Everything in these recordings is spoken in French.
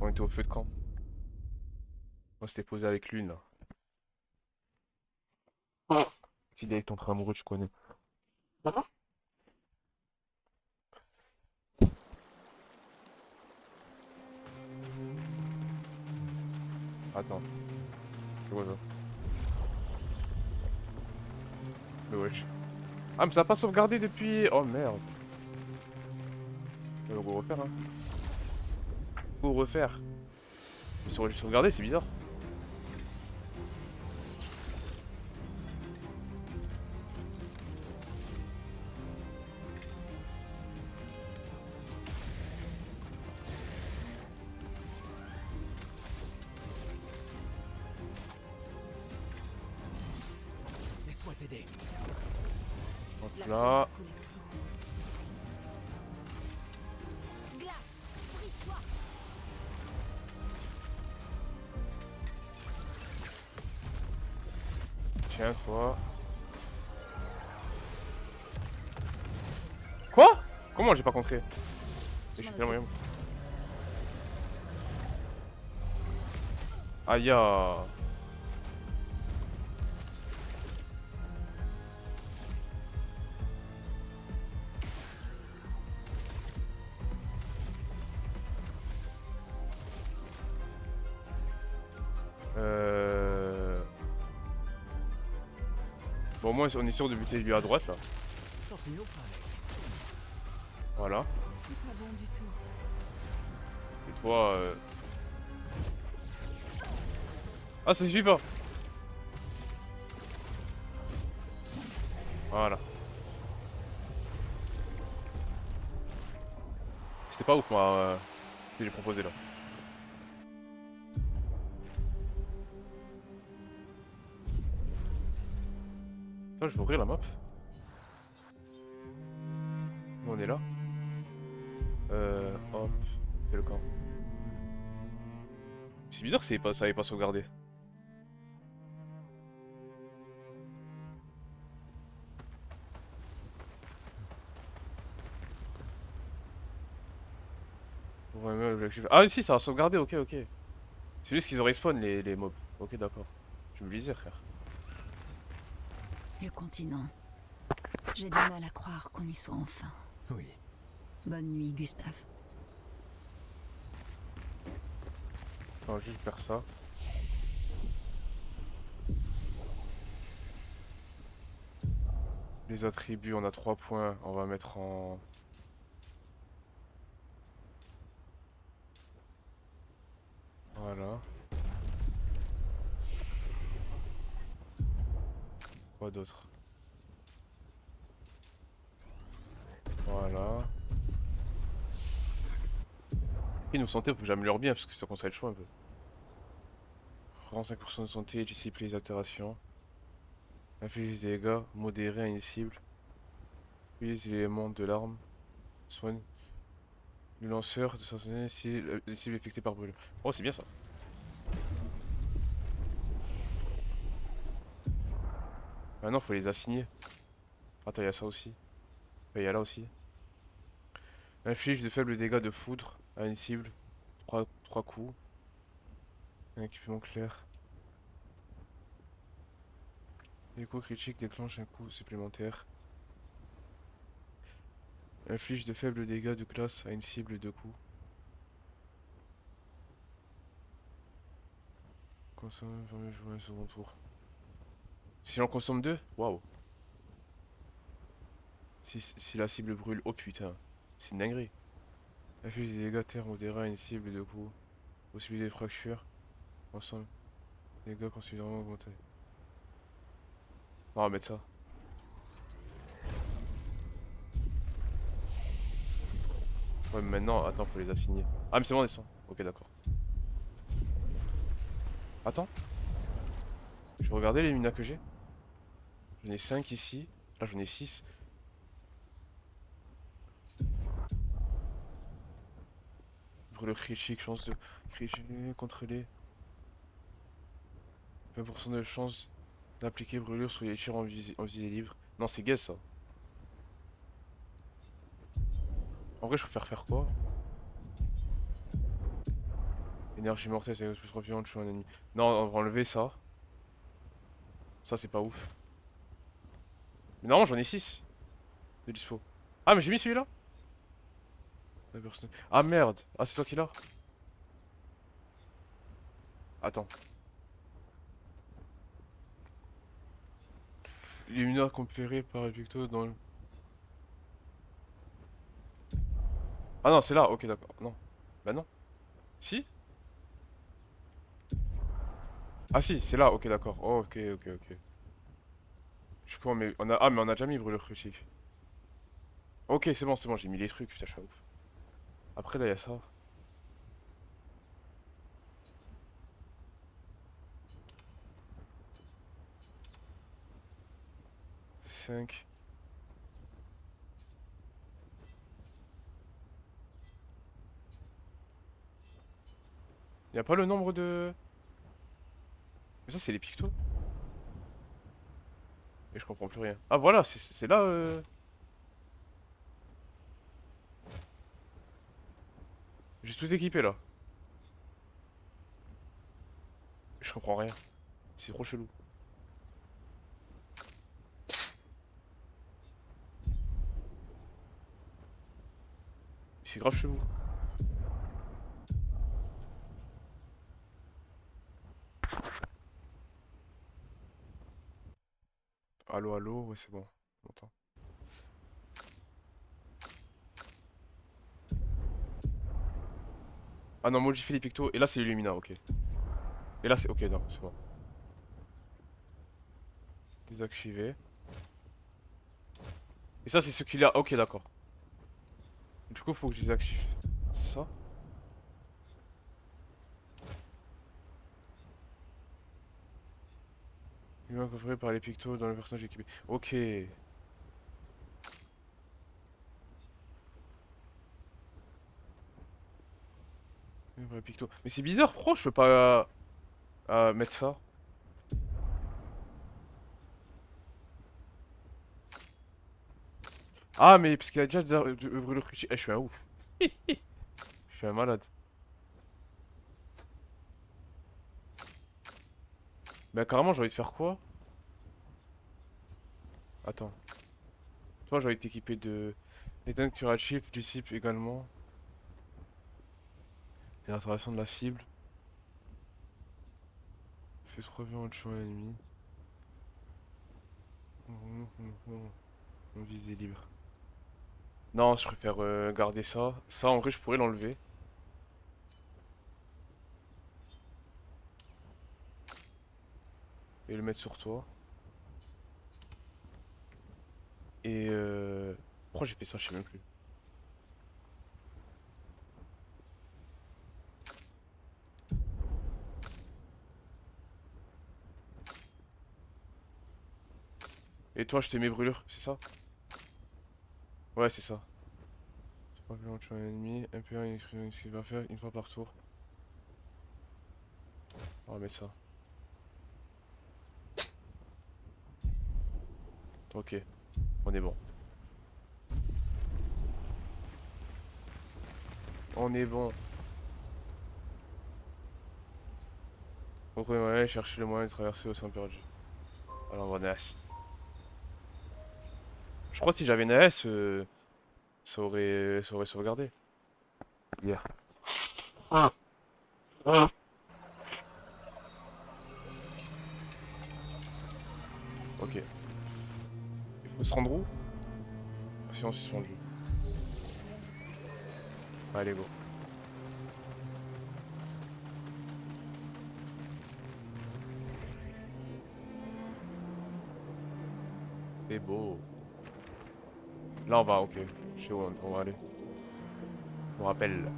On était au feu de camp. On s'était posé avec l'une là. Petit date entre amoureux, tu connais. Attends, c'est quoi ça? Mais wesh. Ah, mais ça a pas sauvegardé depuis. Oh merde. On va refaire, hein. Faut refaire. Mais ça aurait dû sauvegarder, c'est bizarre. Laisse-moi t'aider. Hop La là. terre coule à flot. Glace, brise-toi. Tiens, toi. Quoi? Comment j'ai pas compris? Je Je m'en suis tellement occupe. bien. Aïe. Ah. Bon, au moins, on est sûr de buter lui à droite là. Continuons avec. Voilà. C'est pas bon du tout. Et toi, Ah, ça suffit pas. Voilà. C'était pas ouf, moi, ce que j'ai proposé là. Ça, je vais ouvrir la map. Nous, on est là. Hop. C'est le camp. C'est bizarre que ça avait pas sauvegardé. Ouais, mais l'objectif- Ah, si, ça a sauvegardé, ok, ok. C'est juste qu'ils ont respawn les mobs. Ok, d'accord. Tu me lisais, frère. Le continent. J'ai du mal à croire qu'on y soit enfin. Oui. Bonne nuit, Gustave. On va juste faire ça. Les attributs, on a 3 points. On va mettre en... Voilà. Quoi d'autre? Voilà. Et nos santé, faut que j'améliore bien parce que ça commence à être chaud un peu. 45% de santé, dissipe les altérations. Inflige des dégâts modérés à une cible. Utilise l'élément de l'arme. Soigne le lanceur de s'entraîner si les cibles affectées par brûlure. Oh, c'est bien ça. Maintenant, faut les assigner. Attends, il y a ça aussi. Il y a là aussi. Inflige de faibles dégâts de foudre à une cible. 3 coups. Un équipement clair. Les coups critiques déclenchent un coup supplémentaire. Inflige de faibles dégâts de glace à une cible 2 coups. Consomme, permet de jouer un second tour. Si j'en consomme 2? Waouh. Si la cible brûle, oh putain. C'est une dinguerie. Inflige des dégâts terre modérés à une cible 2 coups. Possibilité de fracture. Ensemble. Dégâts considérablement augmentés. On va mettre ça. Ouais, mais maintenant, attends, faut les assigner. Ah, mais c'est bon, on descend. Ok, d'accord. Attends, je vais regarder les minas que j'ai. J'en ai 5 ici. Là, j'en ai 6. Brûlure critique, chance de critique contre les 20% de chance d'appliquer brûlure sur les tirs en visée libre. Non, c'est gay ça. En vrai, je préfère faire quoi? Énergie mortelle, c'est plus trop violente, je suis un ennemi. Non, on va enlever ça. Ça, c'est pas ouf. Mais non, j'en ai 6 de dispo. Ah, mais j'ai mis celui-là? Ah merde! Ah, c'est toi qui l'as? Attends. Luminaire conféré par Epicto dans le... Ah non, c'est là, ok, d'accord. Non. Bah non. Si? Ah si, c'est là, ok, d'accord. Oh, ok, ok, ok. Je crois, mais on a... Ah, mais on a déjà mis brûlure critique. Ok, c'est bon, j'ai mis les trucs, putain, je suis un ouf. Après, là, il y a ça. 5. Il y a pas le nombre de... Mais ça, c'est les pictos. Et je comprends plus rien. Ah, voilà, c'est là... J'ai tout équipé, là. Je comprends rien. C'est trop chelou. C'est grave chelou. Allô, allô, ouais, c'est bon. On m'entend. Ah non, modifier les pictos. Et là, c'est Illumina, ok. Et là, c'est... Ok, non, c'est bon. Désactiver. Et ça, c'est ce qu'il a... Ok, d'accord. Du coup, faut que je désactive ça. Humain coffré par les pictos dans le personnage équipé. Ok. Vrai picto. Mais c'est bizarre, pourquoi je peux pas mettre ça? Ah, mais parce qu'il y a déjà de brûlure critique. Eh, je suis un ouf. Je suis un malade. Mais carrément, j'ai envie de faire quoi? Attends. Toi, j'ai envie de t'équiper de... Éteindre curatif, dissipe également. Et l'interaction de la cible. Fait trop bien en tuant l'ennemi. On visée libre. Non, je préfère garder ça. Ça, en vrai, je pourrais l'enlever. Et le mettre sur toi. Et pourquoi j'ai fait ça, je sais même plus. Et toi, je te mets brûlure, c'est ça? Ouais, c'est ça. C'est pas violent, tu as un ennemi. MP1, il exprime ce qu'il va faire une fois par tour. On va mettre ça. Ok, on est bon. On est bon. Donc, ouais, chercher le moyen de traverser au sein perdu. Alors, on va NAS. Je crois que si j'avais NAS, ça aurait sauvegardé. Hier. Ok. Il faut se rendre où? Sinon, suspendu. Allez, go. C'est beau. Là, on va, ok. Je sais où on va aller. Je me rappelle.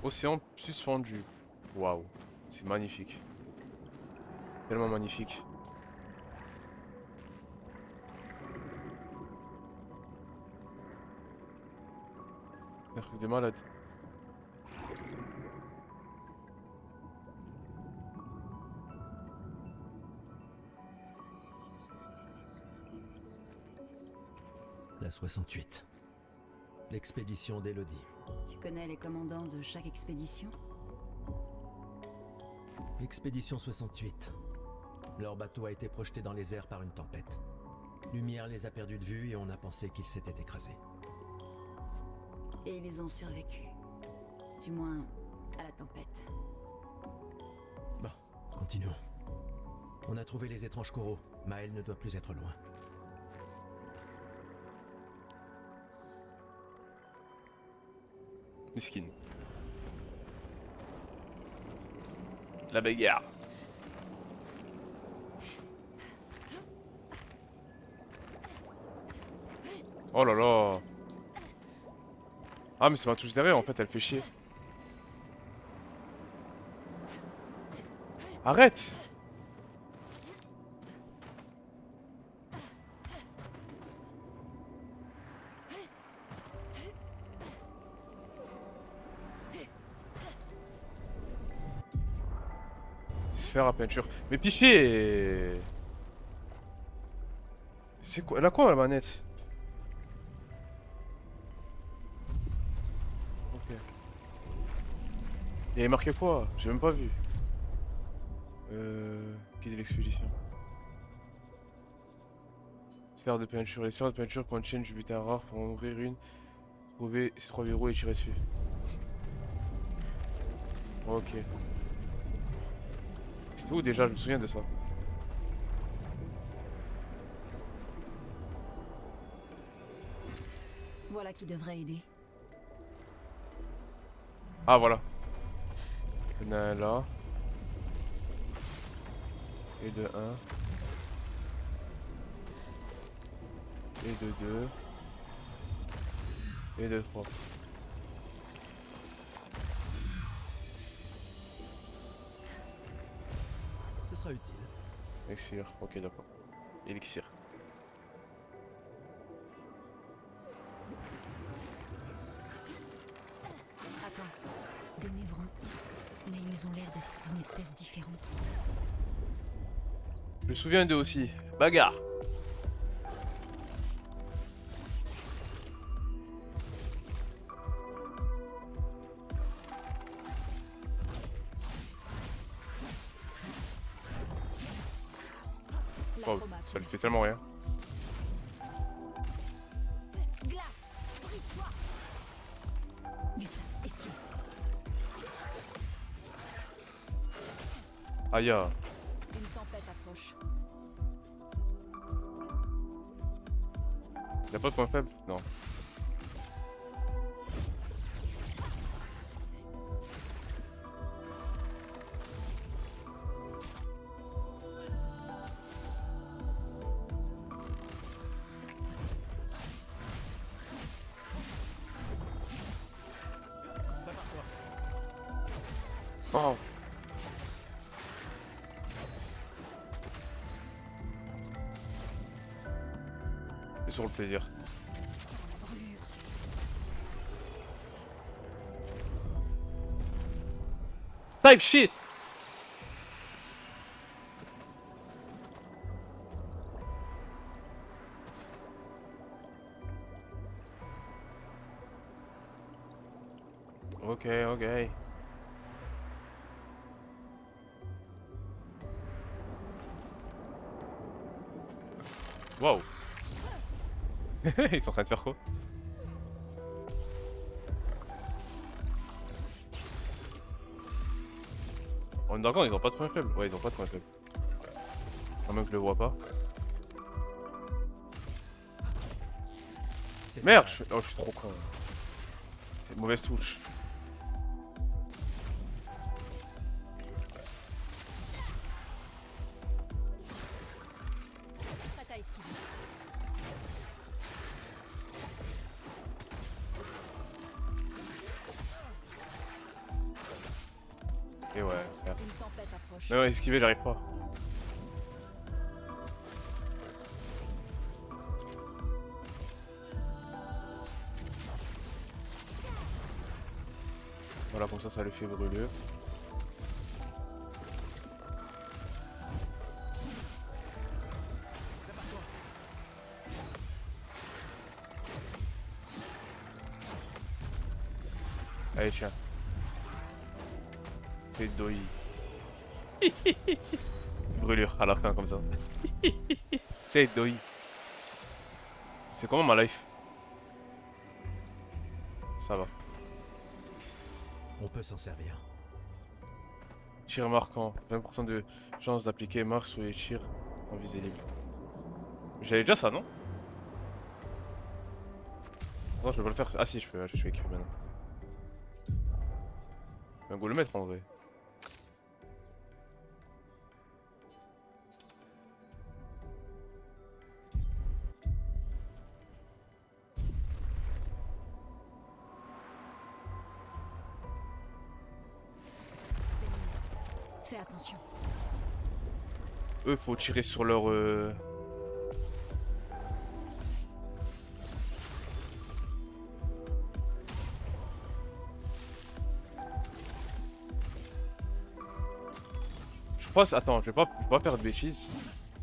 Océan suspendu. Waouh. C'est magnifique. Tellement magnifique. Truc de malade. La 68. L'expédition d'Elodie. Tu connais les commandants de chaque expédition? Expédition 68. Leur bateau a été projeté dans les airs par une tempête. Lumière les a perdus de vue et on a pensé qu'ils s'étaient écrasés. Et ils ont survécu. Du moins, à la tempête. Bon, continuons. On a trouvé les étranges coraux. Maël ne doit plus être loin. Miskin. La bagarre. Oh là là. Ah mais c'est ma touche derrière en fait, elle fait chier. Arrête. Sphère à peinture. Mais piché. C'est quoi? Elle a quoi la manette? Ok. Il y avait marqué quoi? J'ai même pas vu. Guide de l'expédition. Sphère de peinture. Les sphères de peinture contiennent du butin rare pour en ouvrir une. Trouver ces 3 verrous et tirer dessus. Ok. C'était où déjà? Je me souviens de ça. Voilà qui devrait aider. Ah voilà. Il y en a un là. Et de 1. Et de 2. Et de 3. Ce sera utile. Elixir. Ok d'accord. Elixir. Attends. Des névrons. Mais ils ont l'air d'être d'une espèce différente. Je me souviens d'eux aussi. Bagarre. Oh, ça lui fait tellement rien. Gustave, esquive. Aïe. Une tempête approche. Y'a pas de point faible? Non. Oh. Et sur le plaisir. Type shit. Ok, ok. Wow. Ils sont en train de faire quoi? Underground, ils ont pas de point faible. Ouais, ils ont pas de point faible. À moins que je le vois pas. Merde, oh, je suis trop con. C'est une mauvaise touche. Et ouais, frère. Une tempête approche. Mais ouais, esquiver, j'arrive pas. Voilà, comme ça le fait brûler. Allez, tiens. C'est doi. Brûlure à la fin, comme ça. C'est doi. C'est comment ma life? Ça va. On peut s'en servir. Tir marquant. 20% de chance d'appliquer marque sur les tirs en visée libre. J'avais déjà ça, non? Non, je peux pas le faire. Ah si, je peux écrire maintenant. Un go le mettre en vrai. Fais attention. Eux, faut tirer sur leur. Je pense. Attends, je vais pas perdre de bêtises.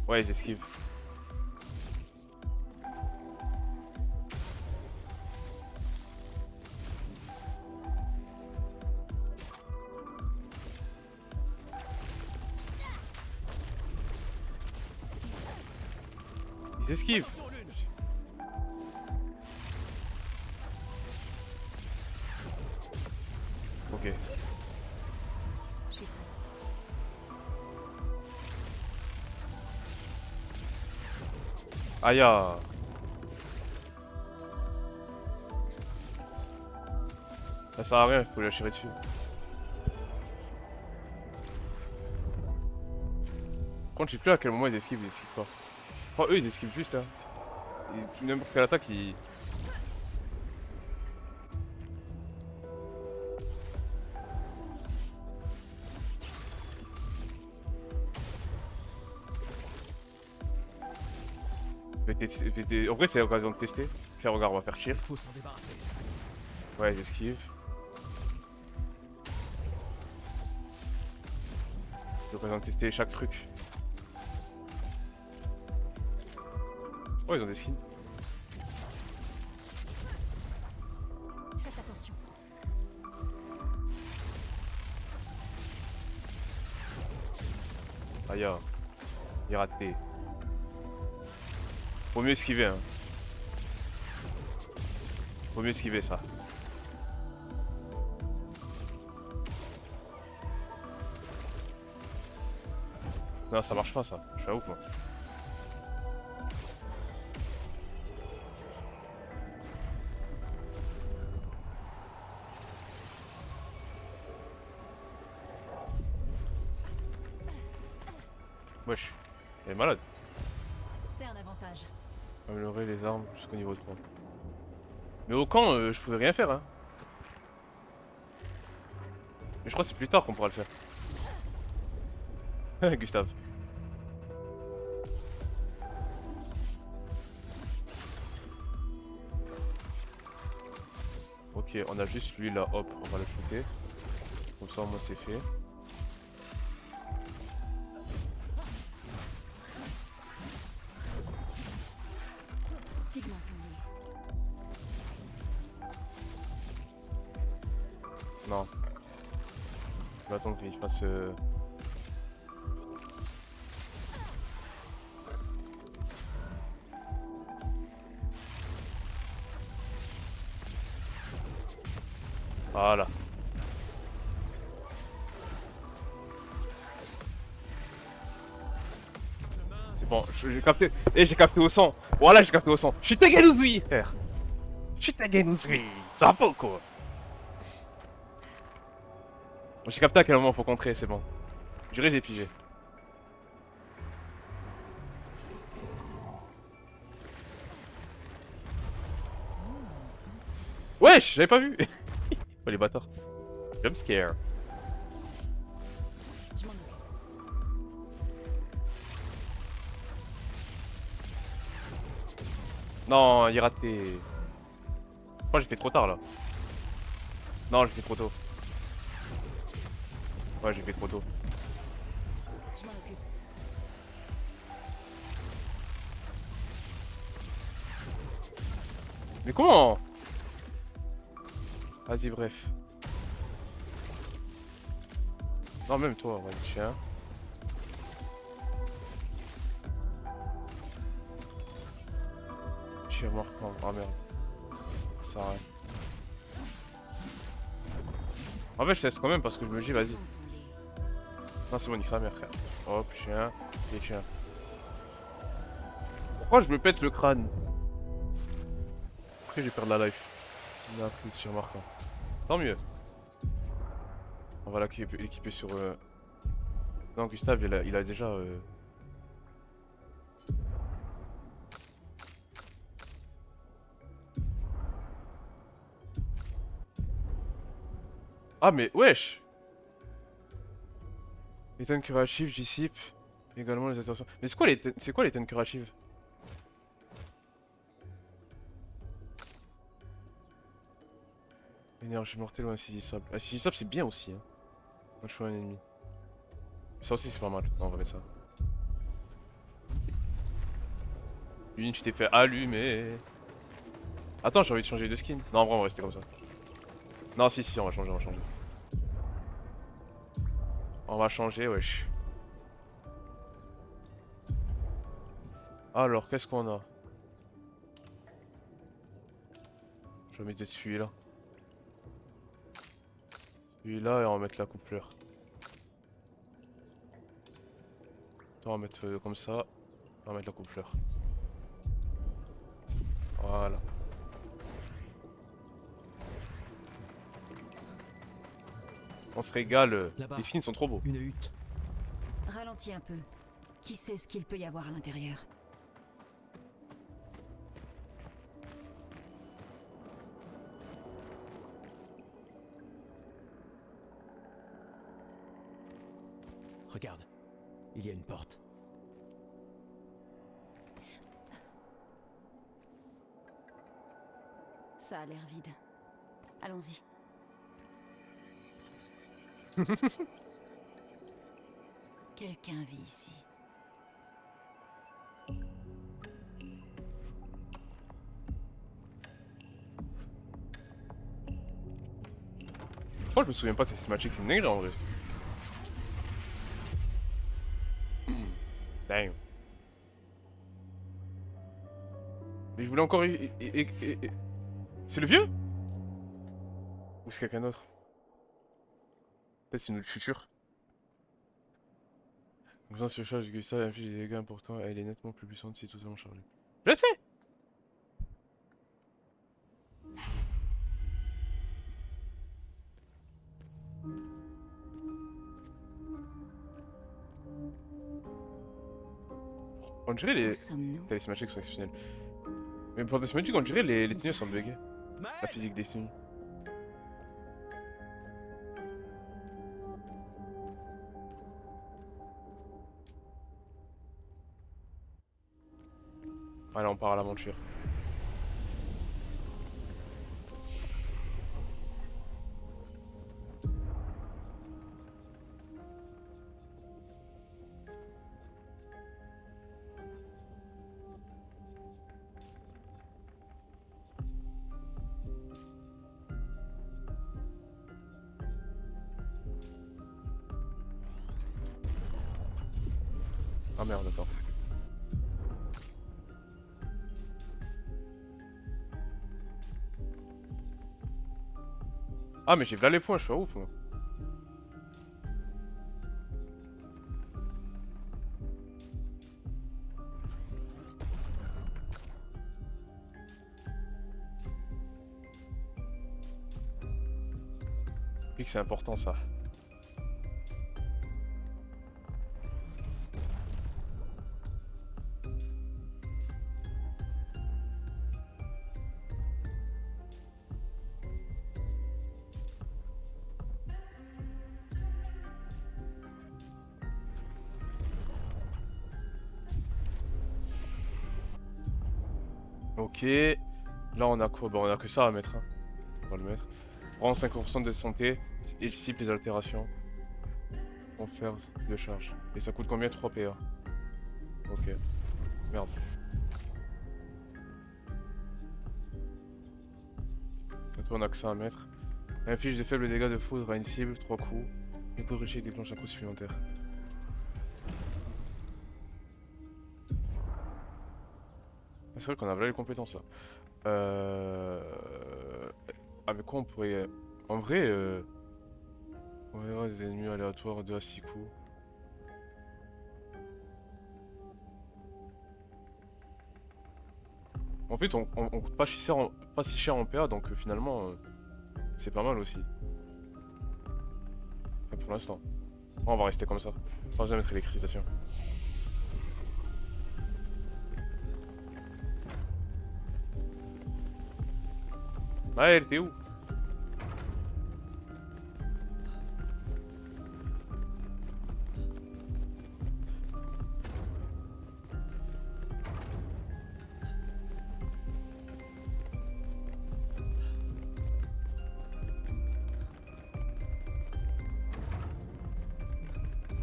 Ouais, ils esquivent. Ils esquivent. Ok. Je suis prête. Aïe. Ah. Ça sert à rien, faut la tirer dessus. Par contre, je sais plus à quel moment ils esquivent pas. Enfin, eux ils esquivent juste hein. N'importe quelle attaque ils. En vrai, c'est l'occasion de tester. Puis regarde, on va faire tir. Il faut s'en débarrasser. Ouais, ils esquivent. C'est l'occasion de tester chaque truc. Oh, ils ont des skins. Faites attention. Aïe, il est raté. Faut mieux esquiver, hein. Faut mieux esquiver ça. Non, ça marche pas ça. Je suis à ouf moi. Wesh, elle est malade. C'est un avantage. Améliorer les armes jusqu'au niveau 3. Mais au camp, je pouvais rien faire, hein. Mais je crois que c'est plus tard qu'on pourra le faire. Gustave. Ok, on a juste lui là, hop, on va le shooter. Comme ça, au moins c'est fait. Pigment tombé. Non. Je vais attendre qu'il fasse. Voilà. C'est bon, j'ai capté. Eh, j'ai capté au sang. Voilà, j'ai capté au sang. Je suis Tagenuzui, frère. Je suis Tagenuzui. Ça va pas ou quoi? J'ai capté à quel moment faut contrer, c'est bon. J'irai, j'ai pigé. Wesh, j'avais pas vu. Oh les bâtards. Jump scare. Je m'en occupe. Non, il est raté. Je crois que j'ai fait trop tard là. Non, j'ai fait trop tôt. Ouais, j'ai fait trop tôt. Je m'en occupe. Mais comment? Vas-y, bref. Non, même toi, ouais, chien. Chien marquant, ah merde. Ça sert à rien. En fait, je teste quand même parce que je me dis, vas-y. Non, c'est bon, nique sa mère, frère. Hop, chien, et chien. Pourquoi je me pète le crâne? Pourquoi j'ai perdu la life? Il a pris sur marquant. Tant mieux. On va l'équiper sur. Non, Gustave, il a déjà. Ah, mais wesh! Les tonnes curatives, dissipe également les attentions. Mais c'est quoi les tonnes curatives? Énergie mortelle ou insaisissable. Insaisissable, c'est bien aussi. Hein. Quand je fais un ennemi. Ça aussi, c'est pas mal. Non, on va mettre ça. Une, tu t'es fait allumer. Attends, j'ai envie de changer de skin. Non, en vrai, on va rester comme ça. Non, si, si, on va changer, on va changer. On va changer, wesh. Alors, qu'est-ce qu'on a? Je vais mettre celui-là. Celui-là et on va mettre la coupe fleur. On va mettre comme ça. On va mettre la coupe fleur. Voilà. On se régale. Là-bas. Les skins sont trop beaux. Une hutte. Ralentis un peu. Qui sait ce qu'il peut y avoir à l'intérieur? Regarde. Il y a une porte. Ça a l'air vide. Allons-y. Quelqu'un vit ici. Je crois que je me souviens pas de cette cinématique, c'est une dinguerie en vrai. Damn. Mais je voulais encore. C'est le vieux? Ou c'est quelqu'un d'autre? Peut-être c'est notre futur. Confiance sur charge que ça inflige des dégâts importants, elle est nettement plus puissante si totalement chargée. Je sais! On dirait Où les. sommes-nous? Les cinématiques sont exceptionnelles. Mais pour les cinématiques, on dirait les tenues sont buggées. La physique des tenues. Allez, on part à l'aventure. Ah merde, attends. Ah mais j'ai là les points, je suis à ouf moi. Et que c'est important ça. Ok. Là on a quoi? Bon on a que ça à mettre. Hein. On va le mettre. Prends 5% de santé. Et cible les altérations. Confère de charge. Et ça coûte combien? 3 PA. Ok. Merde. Bientôt on a que ça à mettre. Inflige de faibles dégâts de foudre à une cible, 3 coups. Et pour réussir, déclenche un coup supplémentaire. C'est vrai qu'on a vraiment les compétences là. Avec quoi on pourrait... En vrai, on verra des ennemis aléatoires 2 à 6 coups. En fait, on coûte pas si cher en PA, donc finalement, c'est pas mal aussi. Enfin, pour l'instant. On va rester comme ça. On va jamais mettre l'électrisation. Ouais, t'es où?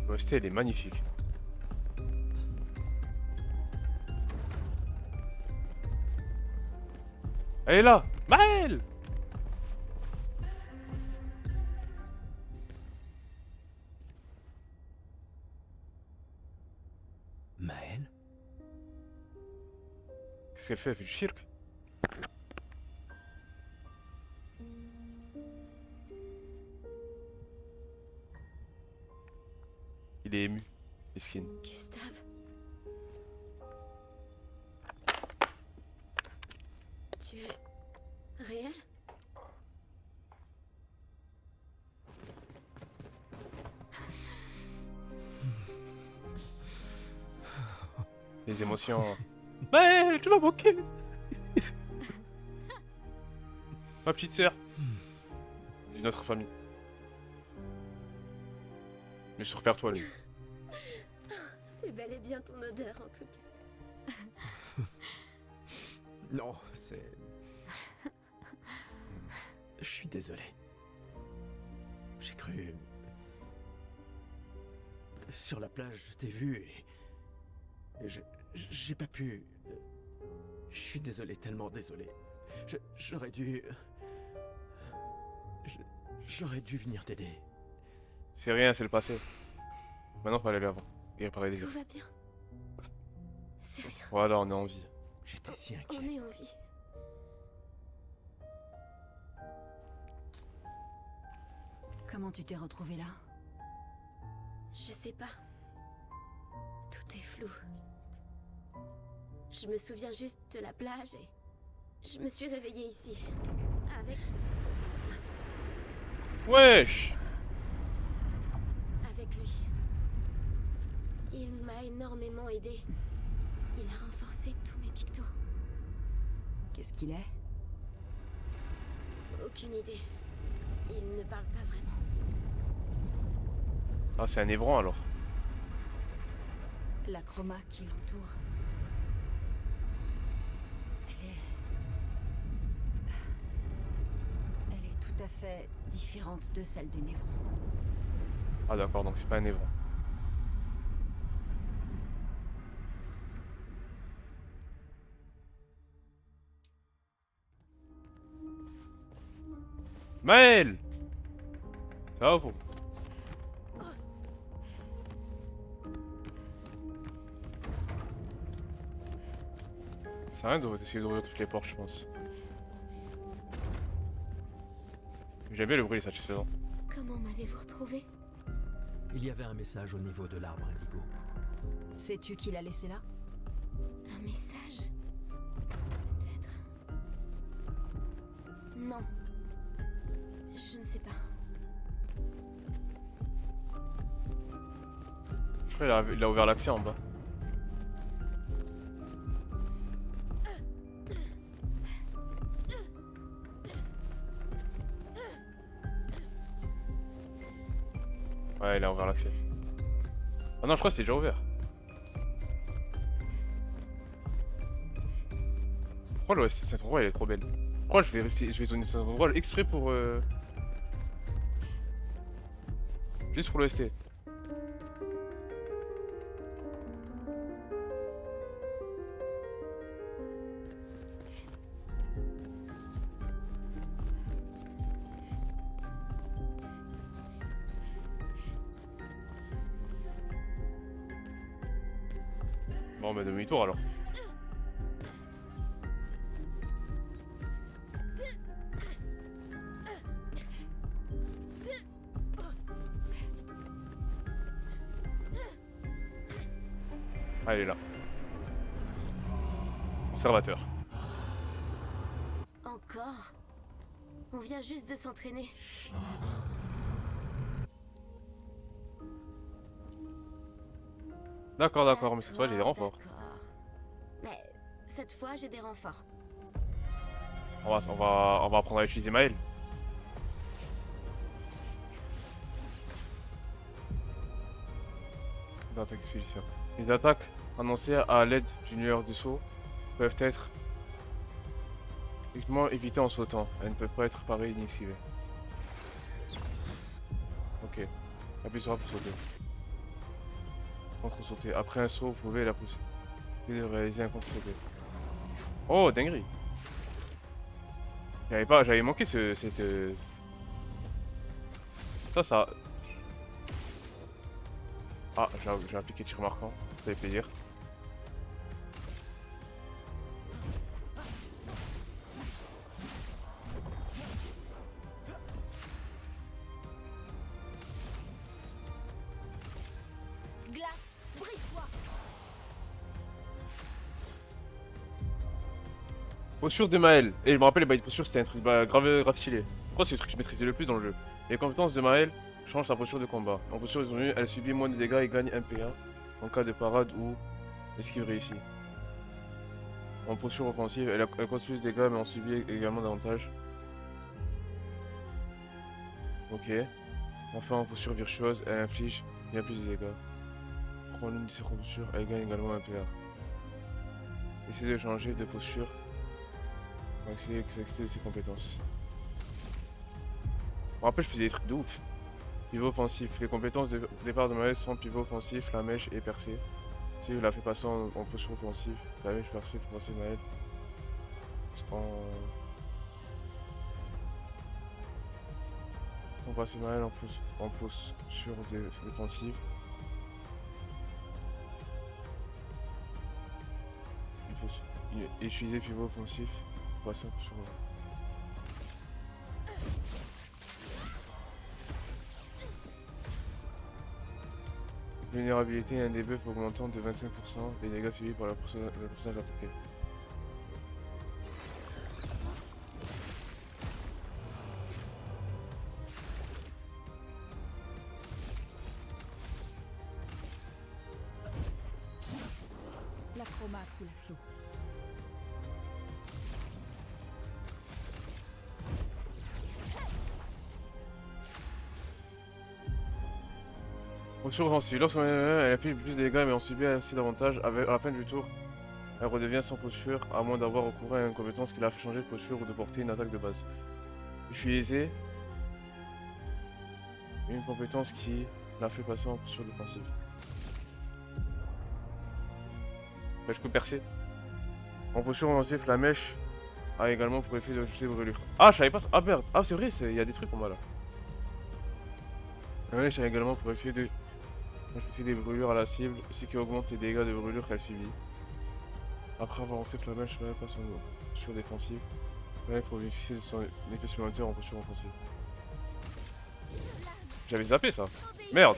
L'OST elle est magnifique. Elle est là! Maël! Maël? Qu'est-ce qu'elle fait? Elle fait du cirque? Il est ému, Miskin. Gustave. Tu es réel? Les émotions. Maël, tu m'as manqué! Ma petite sœur. D'une autre famille. Mais je préfère toi, lui. C'est bel et bien ton odeur en tout cas. Non, c'est... Je suis désolé. J'ai cru... Sur la plage, je t'ai vu et... J'ai pas pu... Je suis désolé, tellement désolé. J'aurais dû... J'aurais dû venir t'aider. C'est rien, c'est le passé. Maintenant, faut aller l'avant. Et réparer les Tout œufs. va bien. C'est rien. Voilà, on est en vie. J'étais si On inquiet. est en vie. Comment tu t'es retrouvé là? Je sais pas. Tout est flou. Je me souviens juste de la plage et je me suis réveillée ici. Avec Wesh! lui. Il m'a énormément aidé. Il a renforcé tous mes pictos. Qu'est-ce qu'il est? Aucune idée. Il ne parle pas vraiment. Ah, c'est un évron alors. La chroma qui l'entoure. Elle est tout à fait différente de celle des névrons. Ah, d'accord, donc c'est pas un évron. Maël! Ça va vous? C'est rien d'essayer d'ouvrir toutes les portes, je pense. J'aime bien le bruit satisfaisant. Comment m'avez-vous retrouvé? Il y avait un message au niveau de l'arbre indigo. Sais-tu qui l'a laissé là? Un message? Peut-être. Non. Je ne sais pas. Il a ouvert l'accès en bas. Ouais, il a ouvert l'accès. Ah non, je crois que c'était déjà ouvert. Pourquoi l'OST, cet endroit, elle est trop belle. Pourquoi je vais zoner cet endroit exprès pour... Juste pour l'OST. Bon, mais demi-tour alors. Ah, elle est là. Conservateur. Encore? On vient juste de s'entraîner. D'accord, mais cette fois j'ai des renforts. D'accord. Mais cette fois, j'ai des renforts. On va apprendre à utiliser Maël. D'attaque expédition. Les attaques annoncées à l'aide d'une lueur de saut peuvent être uniquement évitées en sautant. Elles ne peuvent pas être parées ni esquivées. Ok. Appuyez sur A pour sauter. Contre-sauter. Après un saut, vous pouvez la pousser. De réaliser un contre-sauter. Oh, dinguerie. J'avais manqué cette... Ça... Ah, j'ai appliqué tir marquant. Ça fait plaisir. Glace, brise-toi! Posture de Maël. Et je me rappelle, les bails de posture, c'était un truc grave stylé. Pourquoi c'est le truc que je maîtrisais le plus dans le jeu? Les compétences de Maël changent sa posture de combat. En posture détenue, elle subit moins de dégâts et gagne 1 PA en cas de parade ou esquive réussie. En posture offensive, elle cause plus de dégâts mais en subit également davantage. Ok. Enfin, en posture virtuose, elle inflige bien plus de dégâts. Prends l'une de ses postures, elle gagne également 1 PA. Essayez de changer de posture pour accéder ses compétences. Bon, après, je faisais des trucs de ouf. Pivot offensif. Les compétences de départ de Maël sont pivot offensif, la mèche et percée. Si vous la fait passer en posture offensive, la mèche percée fait passer Maël on passe Maël en posture défensive. Il faut utiliser pivot offensif pour passer en posture. Vulnérabilité, un debuff augmentant de 25% les dégâts subis par le personnage affecté. La chroma coule à flot. Posture offensive. Lorsqu'elle affiche plus de dégâts mais on subit aussi davantage, à la fin du tour, elle redevient sans posture, à moins d'avoir recouru à une compétence qui l'a fait changer de posture ou de porter une attaque de base. Utiliser une compétence qui l'a fait passer en posture défensive. Bah, je peux percer. En posture offensive, la mèche a également pour effet de jeter brûlure. Ah, je savais pas ça. Ah merde. Ah, c'est vrai, il y a des trucs en bas là. La mèche a également pour effet de infliger des brûlures à la cible, ce qui augmente les dégâts de brûlure qu'elle subit. Après avoir lancé la mèche, elle passe en posture défensive. Ouais, pour bénéficier de son effet supplémentaire en posture offensive. J'avais zappé ça. Merde.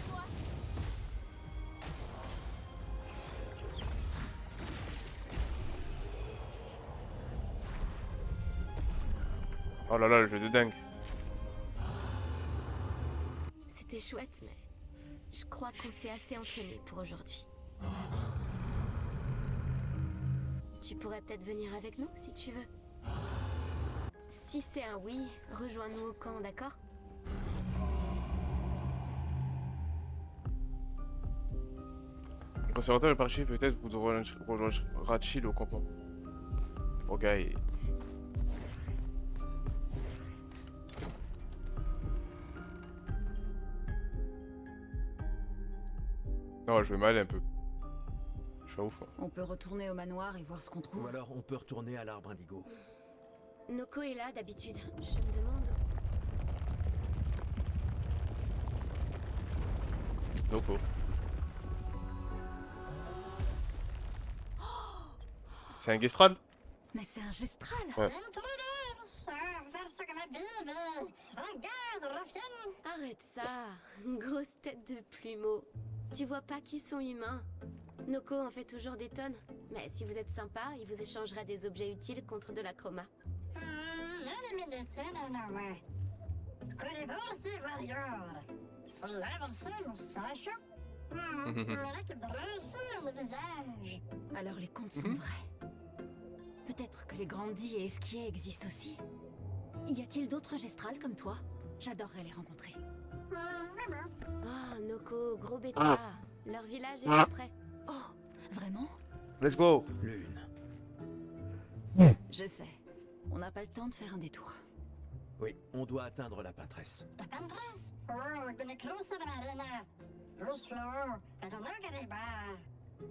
Oh là là, le jeu de dingue. C'était chouette, mais je crois qu'on s'est assez entraîné pour aujourd'hui. Tu pourrais peut-être venir avec nous si tu veux. Si c'est un oui, rejoins-nous au camp, d'accord? Le conservateur est parti, peut-être vous rejoindra chill au campement. Ok. Non, je vais mal un peu. Je suis ouf. Hein. On peut retourner au manoir et voir ce qu'on Ou trouve. alors on peut retourner à l'arbre indigo. Noko est là d'habitude. Je me demande. Noko. C'est un Gestral? Mais c'est un gestral. Ouais. Arrête ça, grosse tête de plumeau. Tu vois pas qu'ils sont humains. Noko en fait toujours des tonnes. Mais si vous êtes sympa, il vous échangera des objets utiles contre de la chroma. Alors les contes sont vrais. Peut-être que les grandis et esquiers existent aussi. Y a-t-il d'autres gestrals comme toi? J'adorerais les rencontrer. Oh, Noko, gros bêta. Leur village est tout près. Oh, vraiment? Let's go! Lune. Je sais. On n'a pas le temps de faire un détour. Oui, on doit atteindre la peintresse.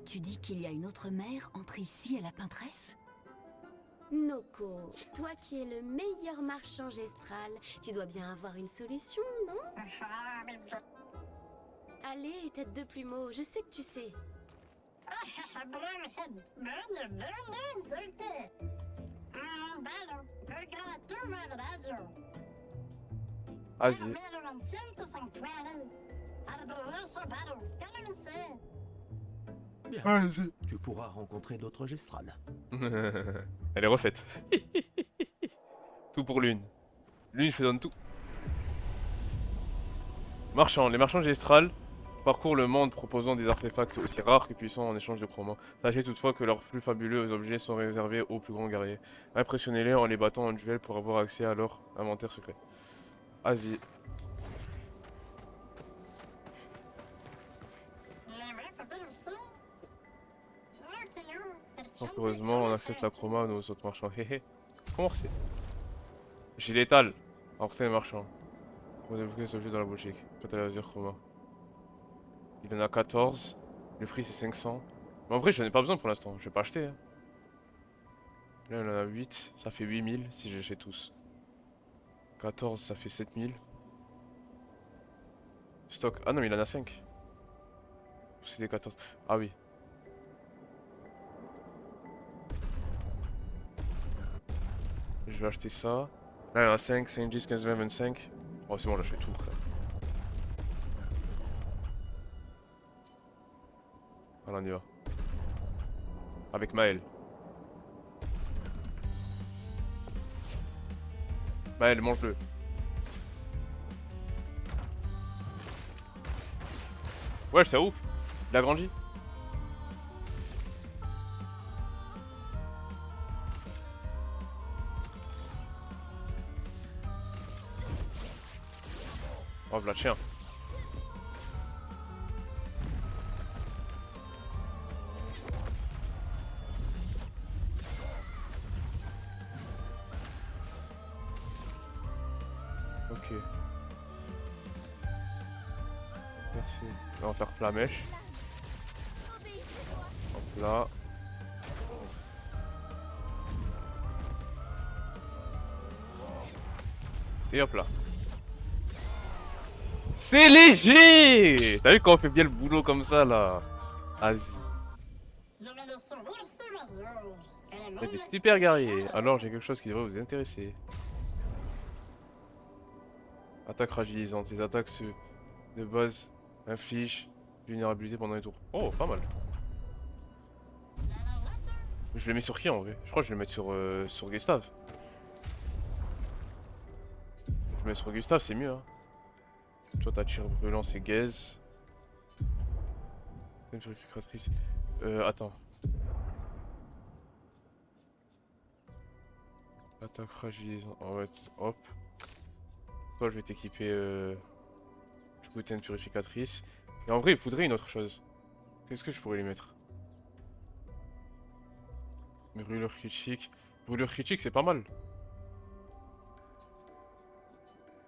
Tu dis qu'il y a une autre mer entre ici et la peintresse? Noko, toi qui es le meilleur marchand gestral, tu dois bien avoir une solution, non? Allez, tête de plumeau, je sais que tu sais. Vas-y. Bien. Vas-y. Tu pourras rencontrer d'autres gestrales. Elle est refaite. Tout pour l'une. L'une fait donne tout. Marchands. Les marchands gestrales parcourent le monde proposant des artefacts aussi rares que puissants en échange de chroma. Sachez toutefois que leurs plus fabuleux objets sont réservés aux plus grands guerriers. Impressionnez-les en les battant en duel pour avoir accès à leur inventaire secret. Vas-y. Donc, heureusement, on accepte la chroma de nos autres marchands. Hehe. Comment c'est? J'ai l'étal. Emportez les marchands. Vous débloquez les objets dans la boutique. Quand elle va dire chroma. Il en a 14. Le prix c'est 500. Mais en vrai, j'en ai pas besoin pour l'instant. Je vais pas acheter. Hein. Là, il en a 8. Ça fait 8000 si j'achète tous. 14, ça fait 7000. Stock. Ah non, mais il en a 5. C'est des 14. Ah oui. Je vais acheter ça. Là, il y en a 5, 5, 10, 15, 20, 25. Oh, c'est bon, j'achète tout, frère. Voilà, on y va. Avec Maël. Maël, mange-le. Ouais, c'est ouf. Il a grandi. Oh, voilà, chien. Ok. Merci. On va faire flamèche. Hop là. Et hop là. C'est léger! T'as vu quand on fait bien le boulot comme ça là? Vas-y. Il y a des super guerriers. Alors j'ai quelque chose qui devrait vous intéresser. Attaque fragilisante. Les attaques de base infligent vulnérabilité pendant les tours. Oh, pas mal. Je le mets sur qui en vrai? Je crois que je vais le mettre sur Gustave. Je le mets sur Gustave, c'est mieux. Hein. Toi, t'as tir brûlant, c'est gaze. Une purificatrice. Attends. Attaque fragilisante. Oh, ouais, hop. Toi, je vais t'équiper. Du coup, t'as une purificatrice. Et en vrai, il faudrait une autre chose. Qu'est-ce que je pourrais lui mettre? Brûlure critique. Brûlure critique, c'est pas mal.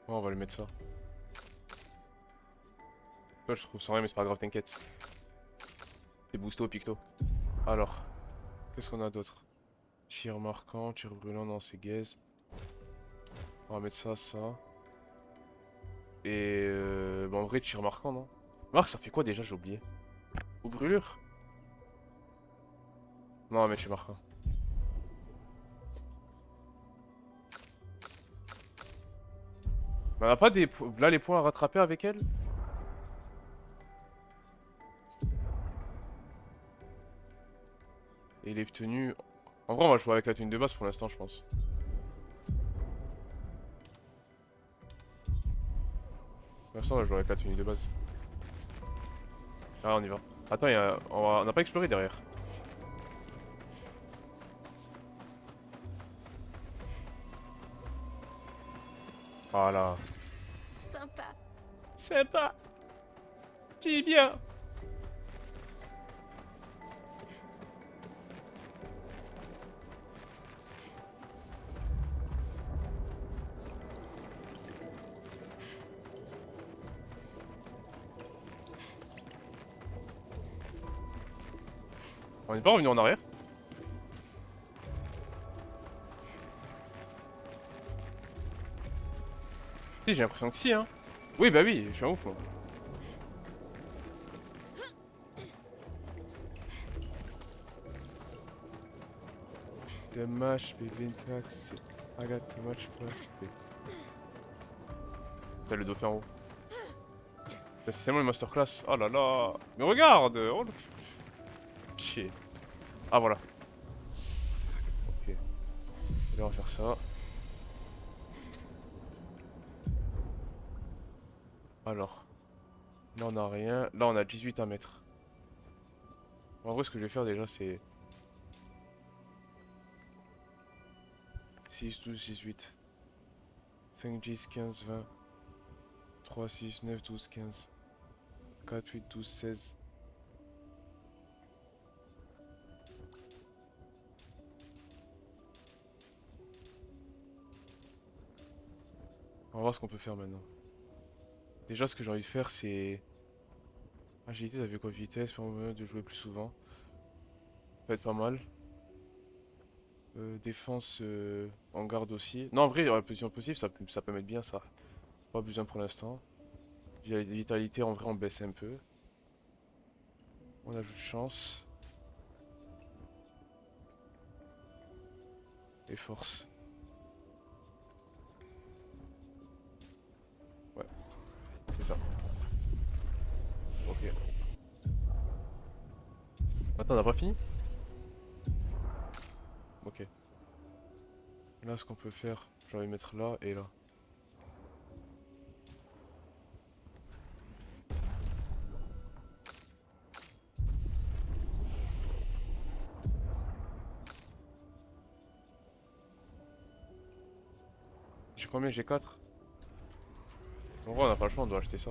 Oh, on va lui mettre ça. Toi, je trouve sans rien, mais c'est pas grave, t'inquiète. C'est boosté au picto. Alors, qu'est-ce qu'on a d'autre? Tir marquant, tir brûlant, non, c'est gaze. On va mettre ça, ça. Et bon, en vrai, tir marquant, non? Marc, ça fait quoi déjà? J'ai oublié. Ou brûlure? Non, mais tir marquant. Mais on a pas des... Là, les points à rattraper avec elle? Et les tenues... En vrai, on va jouer avec la tenue de base pour l'instant, je pense. Pour l'instant, on va jouer avec la tenue de base. Ah, on y va. Attends, on n'a pas exploré derrière. Voilà. Sympa. Sympa. Tu dis bien. On n'est pas revenu en arrière? Si, j'ai l'impression que si, hein. Oui, bah oui, je suis un ouf, moi. The match between tracks, I got too much play. T'as le dauphin en haut. C'est tellement une masterclass. Oh là là. Mais regarde oh, chier. Ah voilà. Ok. Et là on va faire ça. Alors. Là on a rien. Là on a 18 à mettre. En vrai ce que je vais faire déjà c'est... 6, 12, 18. 5, 10, 15, 20. 3, 6, 9, 12, 15. 4, 8, 12, 16. On va voir ce qu'on peut faire maintenant. Déjà, ce que j'ai envie de faire, c'est... Agilité, ça fait quoi? Vitesse, permet de jouer plus souvent. Ça peut être pas mal. Défense en garde aussi. Non, en vrai, la position possible, ça peut mettre bien ça. Pas besoin pour l'instant. Vitalité, en vrai, on baisse un peu. On ajoute chance. Et force. Ouais, c'est ça. Ok. Attends, on n'a pas fini? Ok. Là, ce qu'on peut faire, je vais mettre là et là. J'ai combien? J'ai 4. En vrai, on n'a pas le choix, on doit acheter ça.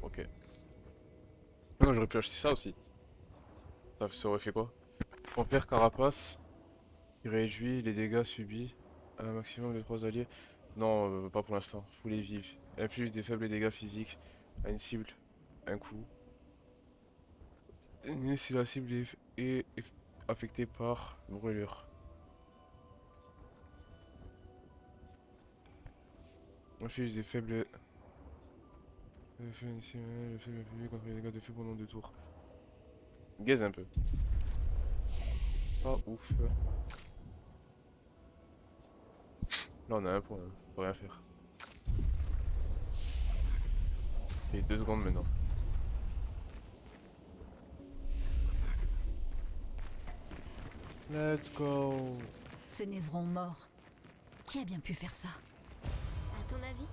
Ok. Non, j'aurais pu acheter ça aussi. Ça aurait fait quoi? Pampère carapace qui réduit les dégâts subis à un maximum de 3 alliés. Non, pas pour l'instant. Faut les vivre. Inflige des faibles dégâts physiques à une cible. Un coup. Mais si la cible est affectée par brûlure. Inflige des faibles... Le faible affecté contre les dégâts de feu pendant 2 tours. Gaze un peu. Pas ouf. Là on a un point, hein. On peut rien faire. Et 2 secondes maintenant. Let's go. Ces névrons morts. Qui a bien pu faire ça? À ton avis?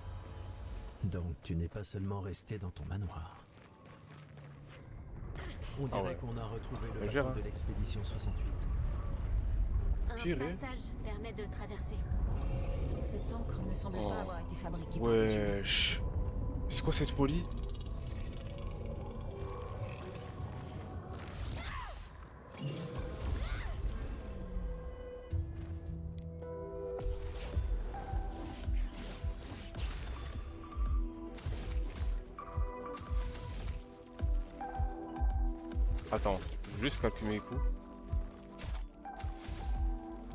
Donc tu n'es pas seulement resté dans ton manoir. On dirait ouais. qu'on a retrouvé le Gère, bateau hein. de l'expédition 68. Un J'irai. passage permet de le traverser. Cette encre ne semble Oh. pas avoir été fabriquée par des humains. Wesh. C'est quoi cette folie? Attends, je vais juste calculer les coups.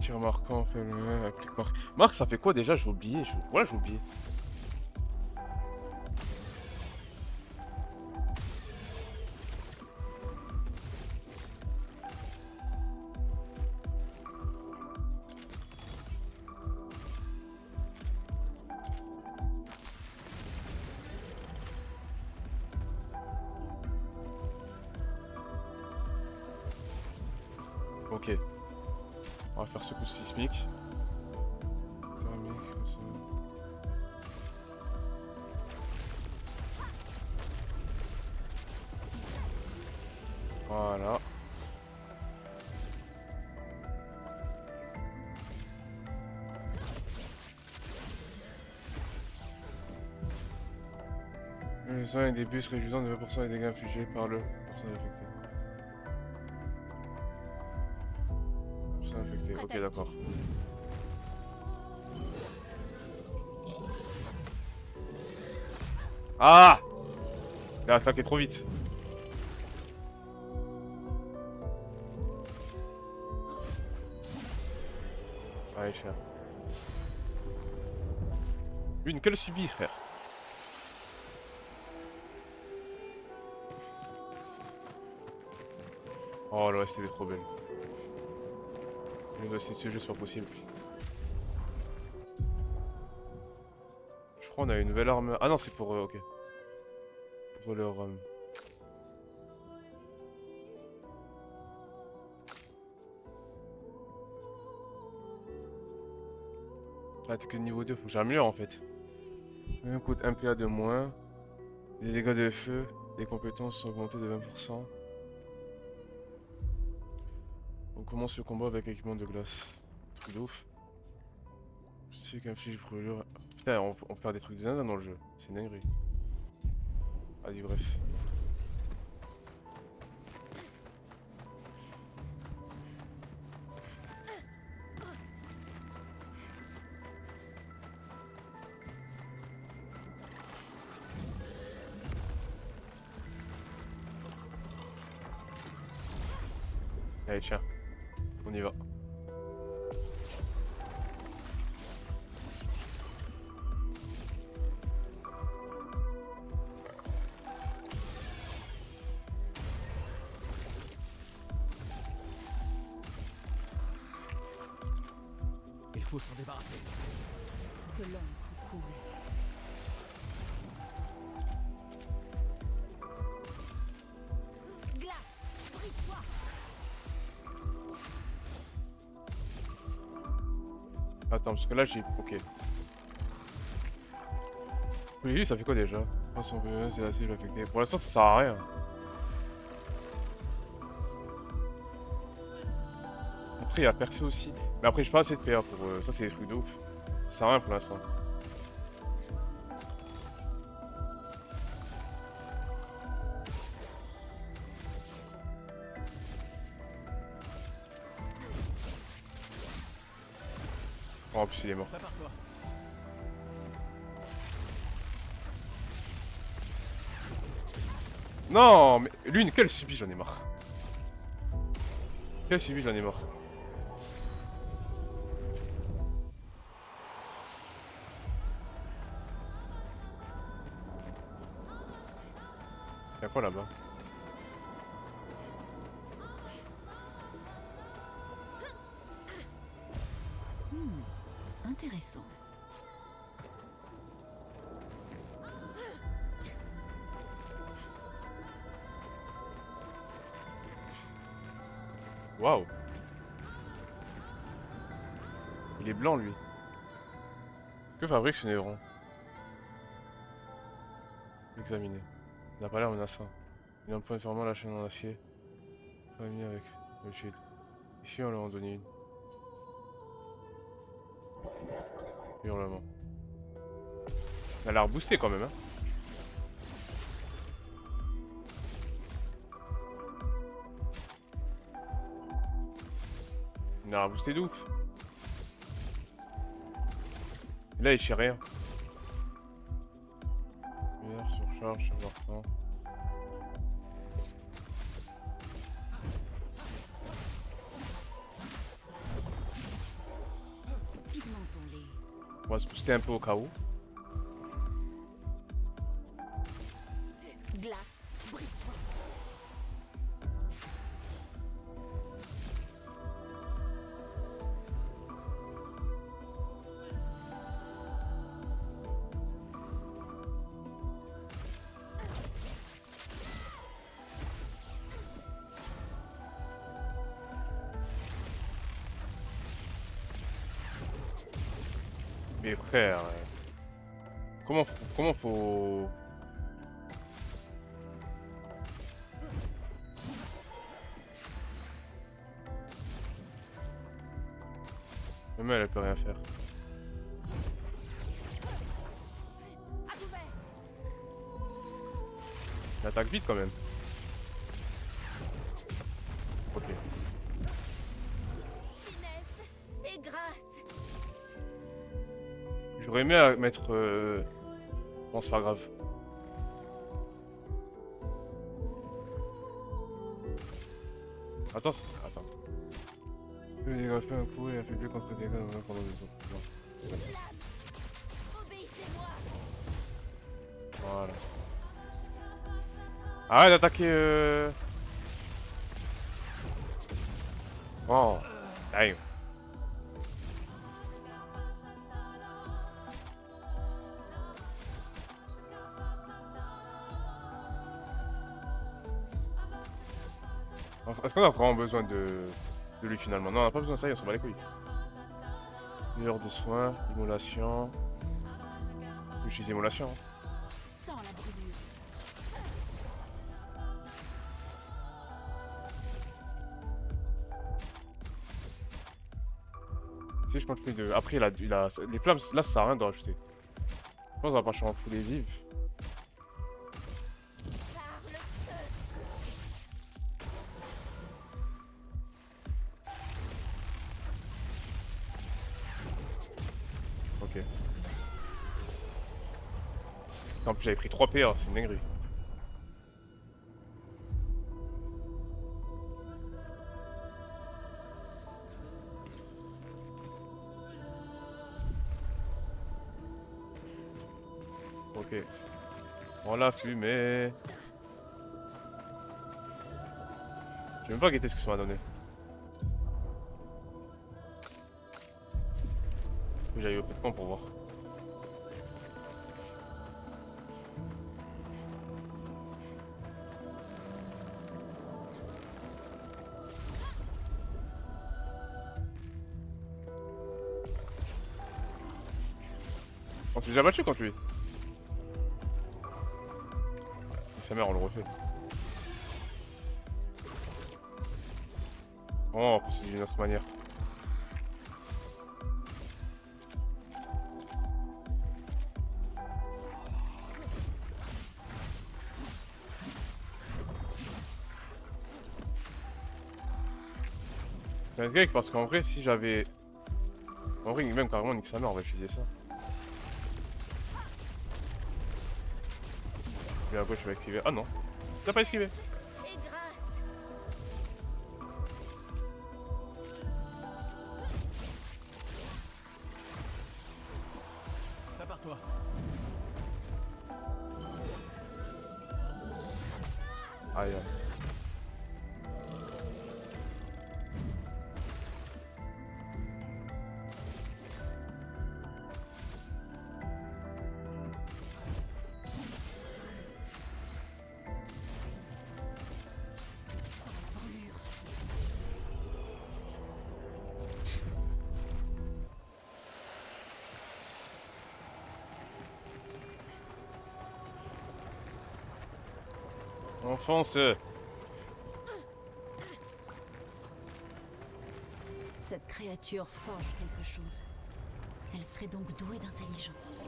Tir marquant, fait applique marque. Marque, ça fait quoi déjà? J'ai oublié. Ouais, j'ai oublié. Ok. On va faire secousse sismique. Thermique, comme ça. Voilà. Le sang et des bus réduisant de 20% les dégâts infligés par le personne affectée. Personne affectée, Prête ok à d'accord. esquiver. Ah! Il a attaqué trop vite. Allez, cher. Une qu'elle subit, frère. Oh la STV trop belle. Je dois essayer ce jeu, c'est pas possible. Je crois qu'on a une nouvelle arme. Ah non, c'est pour ok. Pour leur. Ah, t'es que de niveau 2, faut que j'améliore en fait. Un coûte 1 PA de moins. Les dégâts de feu, les compétences sont augmentées de 20%. On commence le combat avec équipement de glace. Truc de ouf. Je sais qu'inflige brûlure. Putain, on peut faire des trucs de zinzin dans le jeu. C'est une dinguerie. Vas-y, bref. Allez, tiens. On y va. Il faut s'en débarrasser. Que l'encre coule. Glace, brise-toi. Attends, parce que là j'ai. Ok. Oui, ça fait quoi déjà? Poisson veneneuse, c'est la cible affectée. Pour l'instant, ça sert à rien. Après, il y a percé aussi. Mais après, j'ai pas assez de PA pour. Ça, c'est des trucs de ouf. Ça sert à rien pour l'instant. Oh, en plus, il est mort. Prépare-toi. Non, mais l'une, quelle subit, j'en ai marre. Quelle subit, j'en ai marre. Y'a quoi là-bas? Intéressant. Waouh. Il est blanc, lui. Que fabrique ce néron? Examiner. Il n'a pas l'air menaçant. Il empoigne fermement la chaîne en acier. Famille avec le shield. Ici, on leur en donne une. Hurlement. Il a l'air boosté quand même, hein. Il a l'air boosté de ouf. Et là, il tire rien. Surcharge, important. Pigmentons-les. On va se booster un peu au cas où. Glace, brise-toi. Mais frère, comment faut... Même elle peut rien faire. Elle attaque vite quand même. Ok. Et grâce. J'aurais aimé à mettre... Bon, c'est pas grave. Attends, attends. Le dégât fait un coup et affaibli contre des dégâts pendant des autres. Obéissez-moi. Voilà. Arrête d'attaquer Oh, damn. Est-ce qu'on a vraiment besoin de lui finalement? Non, on n'a pas besoin de ça, il s'en bat les couilles. Lueur de soins, immolation. J'utilise immolation. Sans la brûlure. Si je continue de. Après, les flammes, là, ça sert à rien de rajouter. Je pense qu'on va pas changer en poulet vive. Ok. En plus, j'avais pris 3 PA, c'est une dinguerie. Ok. On l'a fumé. J'ai même pas guetté ce que ça m'a donné. J'allais au fait de camp pour voir. On s'est déjà battu contre lui. Et sa mère, on le refait. Oh, on va procéder d'une autre manière. C'est un gag parce qu'en vrai, si j'avais. En vrai, même carrément, nique sa mère, on va utiliser ça. Mais après, je vais activer. Ah non, t'as pas esquivé. Et grâce. Prépare-toi. Aïe, aïe. Sans la brûlure. Enfonce. Cette créature forge quelque chose. Elle serait donc douée d'intelligence.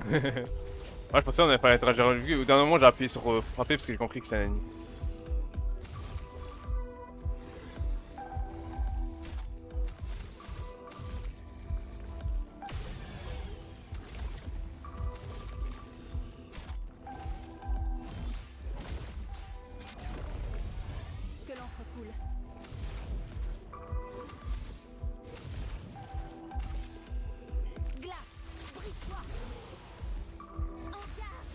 Ouais, je pensais qu'on avait pas être. Au dernier moment, j'ai appuyé sur frapper parce que j'ai compris que c'était un ennemi. Que l'encre coule. Glace. Brise-toi. En garde.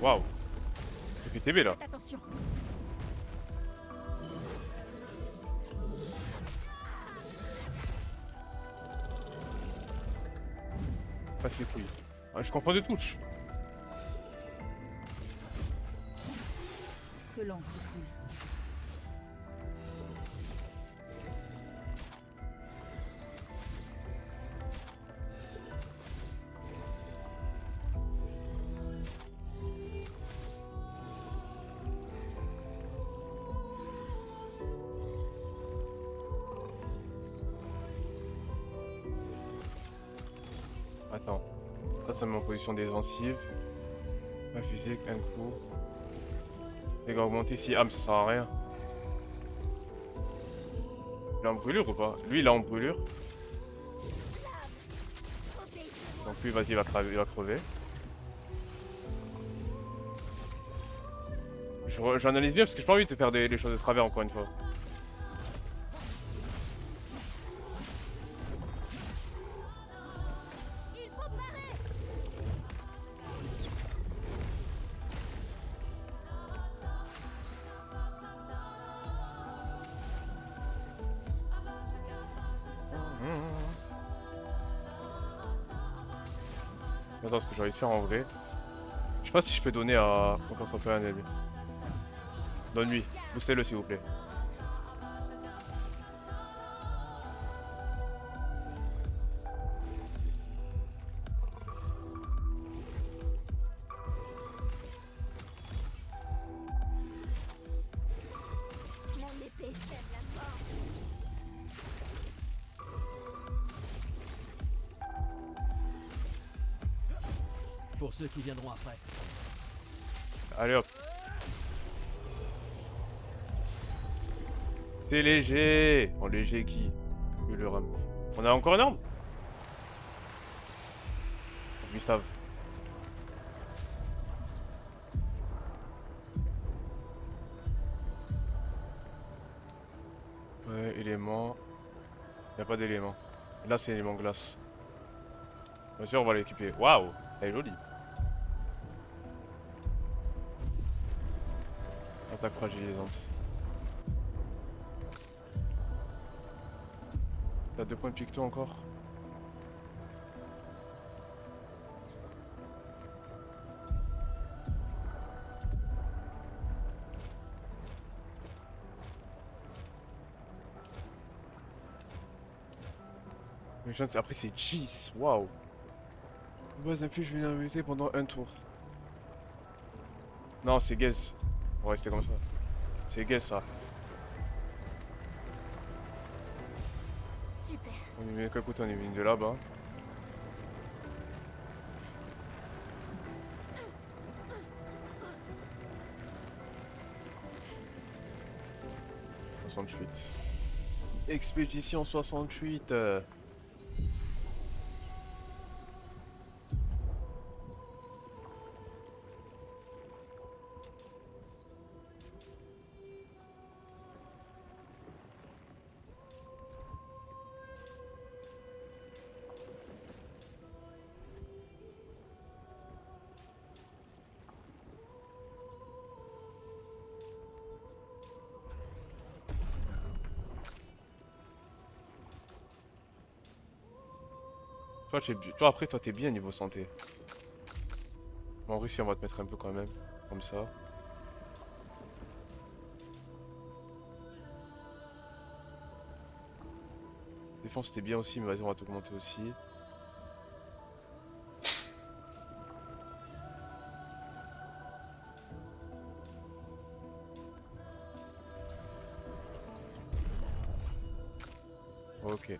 Waouh. C'est fait TB là. Faites attention. casse les couilles. Ah, je comprends des touches. Que l'encre coule. Attends. Ça met en position défensive. Ma physique, un coup. Dégâts augmentés si âme, ça sert à rien. Il est en brûlure ou pas? Lui, il est en brûlure. Donc lui, vas-y, il va crever. J'analyse bien parce que j'ai pas envie de te faire les choses de travers encore une fois. Attends, ce que j'ai envie de faire en vrai. Je sais pas si je peux donner à mon contre-père un aide. Donne-lui, boostez-le s'il vous plaît. Mon épée sème la mort. Pour ceux qui viendront après. Allez hop. C'est léger. En léger qui? Que le rame. On a encore une arme? Gustave. Ouais, élément. Y a pas d'élément. Là c'est élément glace. Bien sûr on va l'équiper. Waouh, elle est jolie. Attaque fragilisante. T'as 2 points de picto encore. Mais chance, après c'est Jeez, waouh. Base d'un fiche, je vais l'inviter pendant un tour. Non, c'est Gaze. On va rester comme ça. C'est Gaze ça. Super. On est mis, écoute, on est mis de là-bas. Expédition 68. Toi, après, toi, t'es bien niveau santé. Bon, en vrai, si, on va te mettre un peu quand même. Comme ça. Défense, c'était bien aussi, mais vas-y, on va t'augmenter aussi. Ok.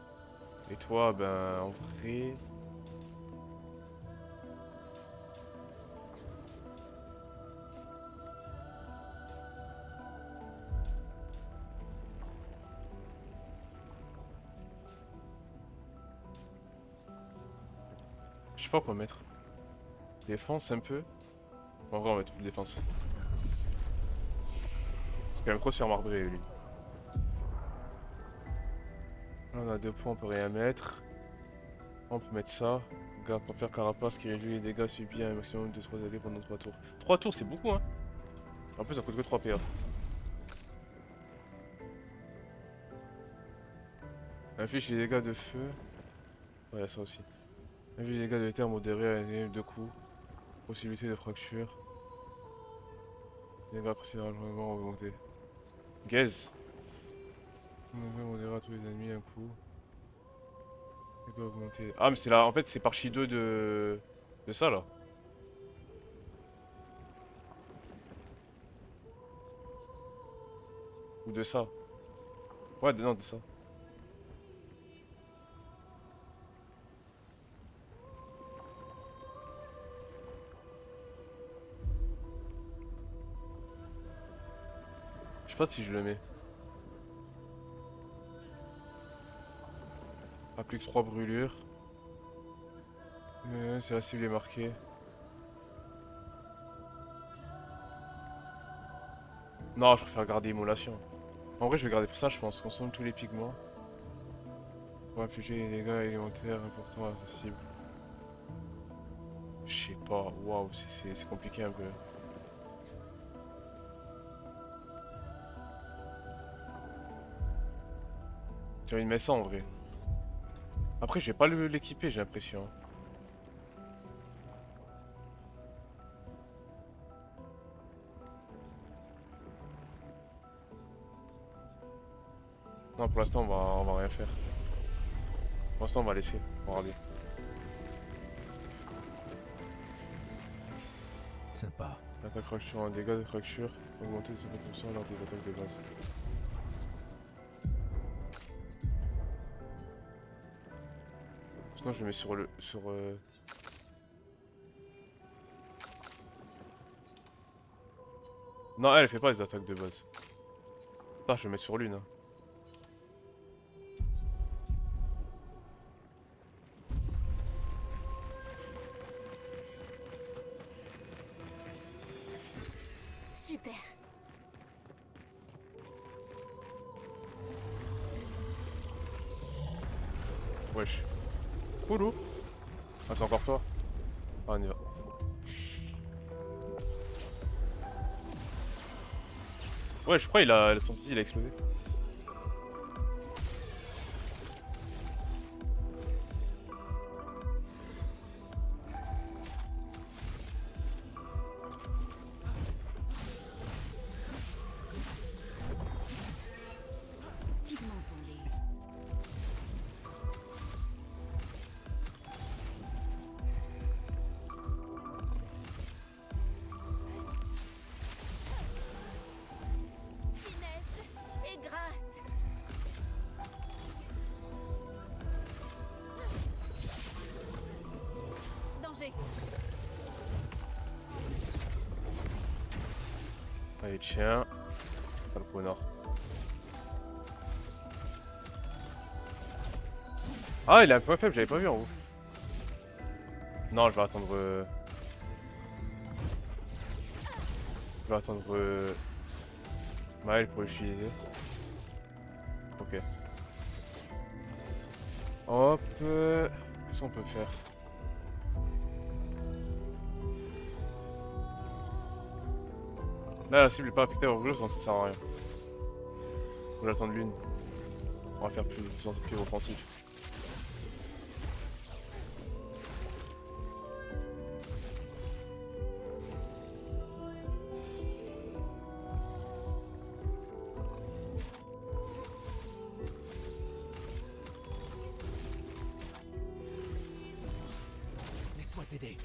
Et toi, ben, en vrai... Je sais pas quoi mettre. Défense un peu. En vrai, on va mettre full défense. C'est quand même trop sur marbré, lui. Là, on a 2 points, on peut rien mettre. On peut mettre ça. Garde pour faire carapace qui réduit les dégâts subis à un maximum de 3 dégâts pendant 3 tours. 3 tours, c'est beaucoup, hein. En plus, ça coûte que 3 PA. Affiche les dégâts de feu. Ouais, ça aussi. Vu les dégâts de terre modérés à un de coups. Possibilité de fracture. Les dégâts considérablement augmentés. Gaze. Dégâts modérés à tous les ennemis un coup. Dégâts augmentés. Ah mais c'est là, en fait c'est partie 2 de ça là. Ou de ça. Ouais, non, de ça. Je sais pas si je le mets. Applique 3 brûlures. Si la cible est marquée. Non, je préfère garder immolation. En vrai, je vais garder pour ça, je pense. Consomme tous les pigments. Pour infliger des dégâts élémentaires importants à sa cible. Je sais pas. Waouh, c'est compliqué un peu. J'ai envie de mettre ça en vrai. Après, je vais pas l'équiper, j'ai l'impression. Non, pour l'instant, on va rien faire. Pour l'instant, on va laisser. On va regarder. Sympa. Attaque fracture, un dégât de fracture. Augmenter de 50% lors des attaques de base. Sinon, je le mets sur le. Non, elle fait pas les attaques de base. Ça, je le mets sur l'une. Hein. Super. Wesh. Oulou. Ah, c'est encore toi. Ah, on y va. Ouais, je crois son saisie, il a explosé. Pigmentons-les. Finesse et grâce. Danger. Allez, tiens. Pas le connard. Ah, il a un point faible, j'avais pas vu en haut. Non, je vais attendre. Je vais attendre. Maël pour l'utiliser. Ok. Hop. Qu'est-ce qu'on peut faire? Là, la cible n'est pas affectée au rouleau, donc ça sert à rien. On va attendre l'une. On va faire plus offensif. Laisse-moi t'aider.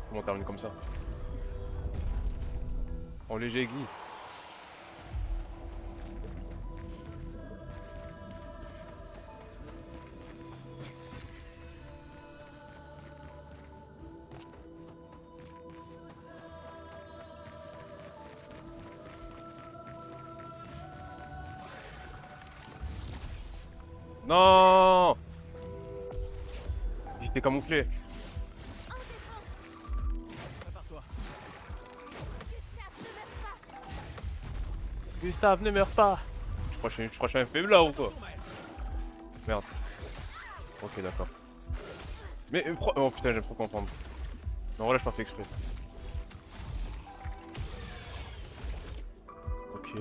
Comment on termine comme ça? En léger Guy. Non! J'étais camouflé. Prépare-toi. Gustave, ne meurs pas! Je crois que je suis un faible là ou quoi? Merde. Ok, d'accord. Mais oh putain, j'aime trop comprendre. Non, voilà, je pas fait exprès. Ok.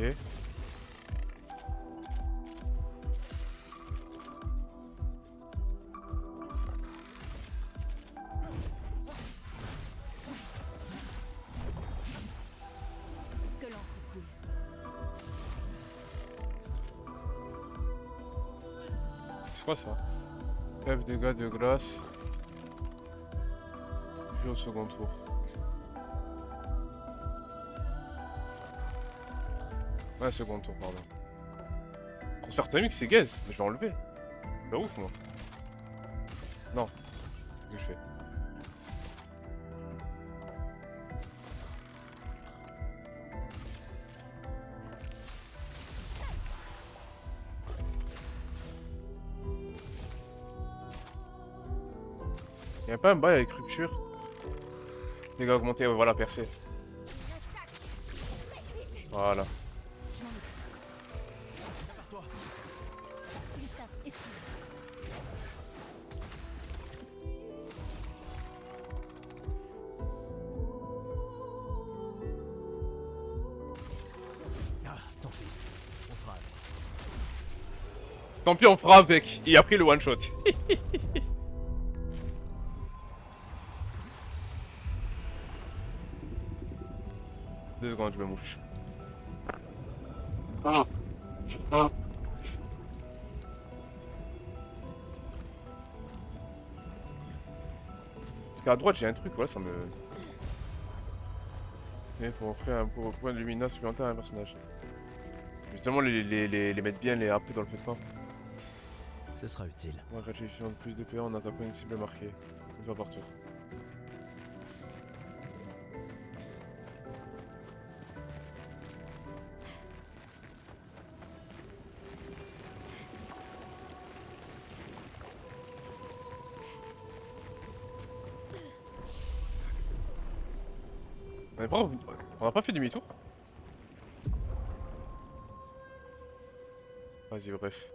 quoi ça? Faible dégâts de glace. Puis au second tour. Ouais, second tour, pardon. Transfert thermique, c'est gaze. Je vais enlever. C'est pas ouf, moi. Non. Qu'est-ce que je fais? Y'a pas un bail avec rupture? Dégâts augmentés, ouais, voilà, percé. Voilà. Gustave, esquive. Ah, tant pis. On fera avec. Tant pis, on fera avec. Il a pris le one shot. 2 secondes, je me mouche. Parce qu'à droite, j'ai un truc, voilà, ça me... Et pour offrir un point de lumineux supplémentaire à un personnage. Justement, les mettre bien les AP dans le fait pas. Ce sera utile. Moi, gratifiant de plus de PA en attaquant une cible marquée. Une fois par tour. On n'a pas fait demi-tour? Vas-y, bref.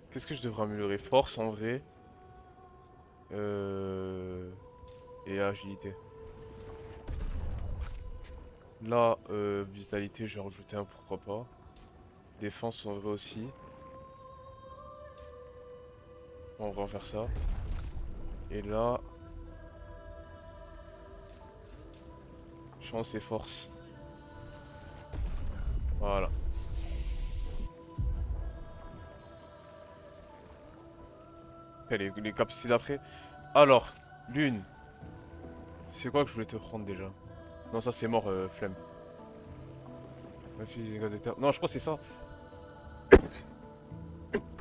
Qu'est-ce que je devrais améliorer? Force en vrai. Et agilité. Là, vitalité, je vais rajouter un, pourquoi pas. Défense en vrai aussi. On va faire ça. Et là... Chance et force. Voilà. Après, les capacités d'après. Alors, l'une. C'est quoi que je voulais te prendre déjà? Non, ça c'est mort, flemme. Ma fille, les gars de terre. Non, je crois que c'est ça.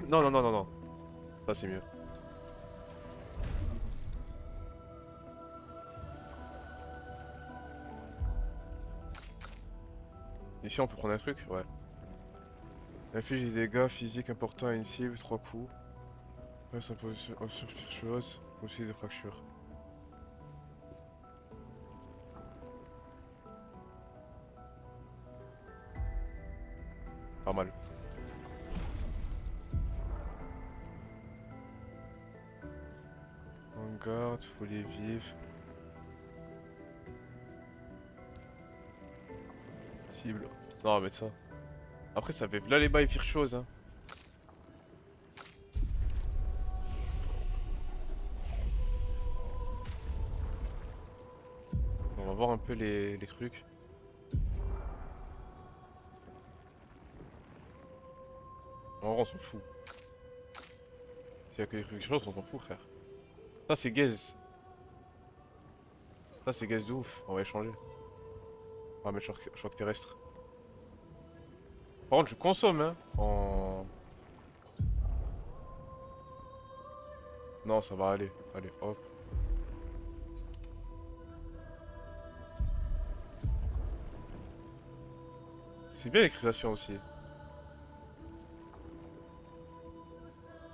Non, non, non, non, non. Ça c'est mieux. Ici on peut prendre un truc? Ouais. Inflige des dégâts physiques importants à une cible, 3 coups. Ouais, ça peut sur chose, aussi des fractures. Pas mal. En garde, folie vive. Cible. Non, on va mettre ça. Après, ça fait là les bails faire chose. Hein. On va voir un peu les trucs. En vrai, on s'en fout. S'il y a que quelque chose, on s'en fout, frère. Ça, c'est gaze. Ça, c'est gaze de ouf. On va échanger. On va mettre choc terrestre. Par contre, je consomme, hein. En... Non, ça va aller. Allez, hop. C'est bien l'écritation aussi.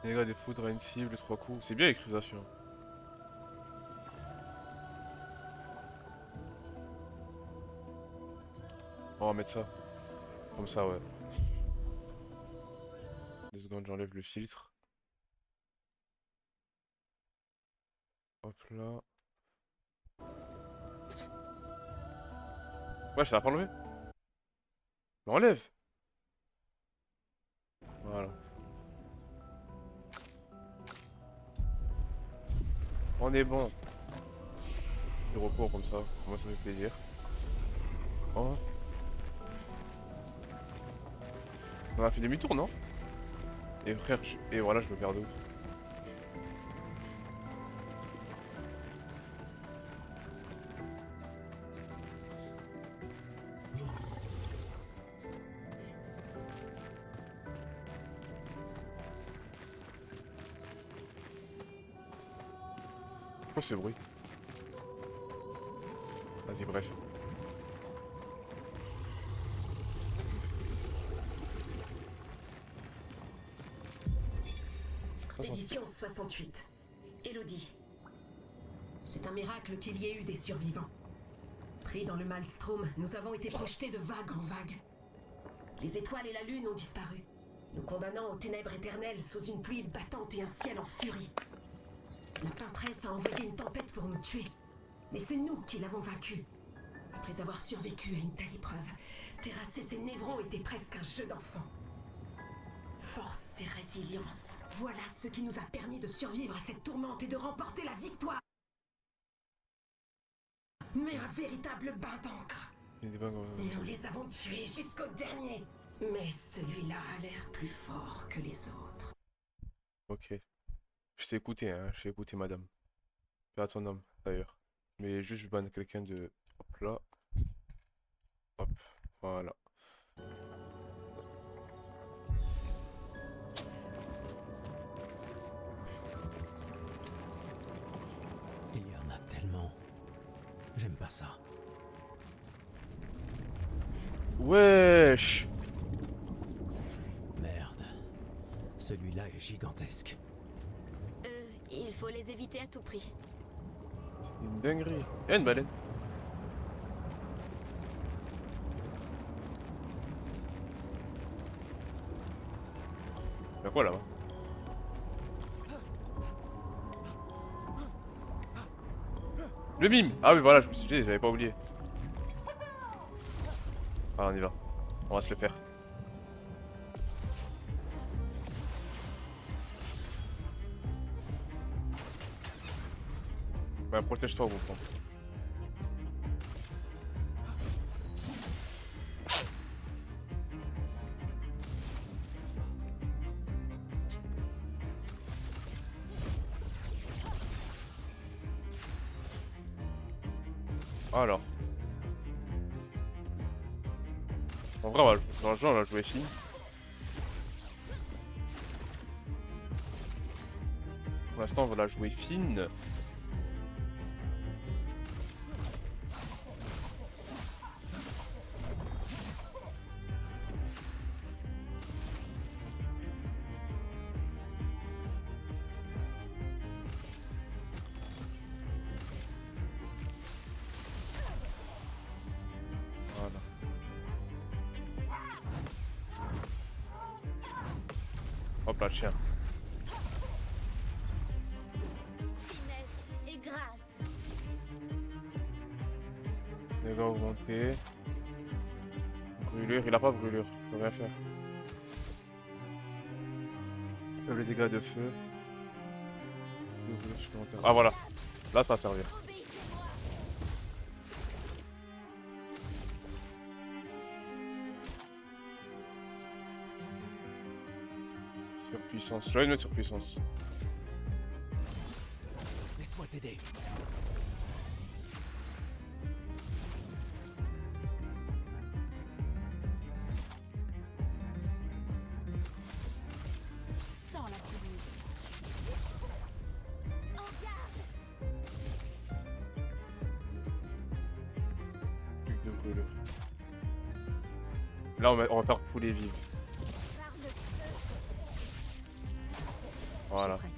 Dégâts des foudres à une cible, 3 coups. C'est bien l'écritation. On va mettre ça. Comme ça, ouais. 2 secondes, j'enlève le filtre. Hop là. Ouais, ça va pas enlever. Mais enlève. Voilà. On est bon. Du recours comme ça. Moi, ça me fait plaisir. Oh. On a fait demi-tour, non? Et frère, et voilà, je me perds de ouf. Pourquoi ce bruit? Vas-y, bref. Expédition 68. Elodie. C'est un miracle qu'il y ait eu des survivants. Pris dans le maelstrom, nous avons été projetés de vague en vague. Les étoiles et la lune ont disparu, nous condamnant aux ténèbres éternelles sous une pluie battante et un ciel en furie. La peintresse a envoyé une tempête pour nous tuer, mais c'est nous qui l'avons vaincue. Après avoir survécu à une telle épreuve, terrasser ses névrons était presque un jeu d'enfant. Force et résilience, voilà ce qui nous a permis de survivre à cette tourmente et de remporter la victoire. Mais un véritable bain d'encre. Nous les avons tués jusqu'au dernier. Mais celui-là a l'air plus fort que les autres. Ok. Je t'ai écouté, hein. Je t'ai écouté, madame. Fais à ton homme, d'ailleurs. Mais juste, je banne quelqu'un de... Hop là. Hop. Voilà. Il y en a tellement. J'aime pas ça. Wesh! Merde. Celui-là est gigantesque. Il faut les éviter à tout prix. C'est une dinguerie. Il y a une baleine. Y'a quoi là-bas? Le mime! Ah oui, voilà, je me suis dit, j'avais pas oublié. Ah, on y va. On va se le faire. Ouais, protège-toi, gros con. Alors. En vrai, dans le jeu, on va jouer fine. Pour l'instant, on va la jouer fine. Voilà. Hop là, le chien. Finesse et grâce. Dégâts augmentés. Brûlure, il a pas brûlure, il peut rien faire. Les dégâts de feu. De brûlure supplémentaire. Ah voilà, là ça va servir. Obéissez-moi. Surpuissance, je vais le mettre sur puissance. Laisse-moi t'aider. Sans la brûlure. En garde. Truc de brûlure. Là on va faire fouler vive. Par le feu. Voilà. Je suis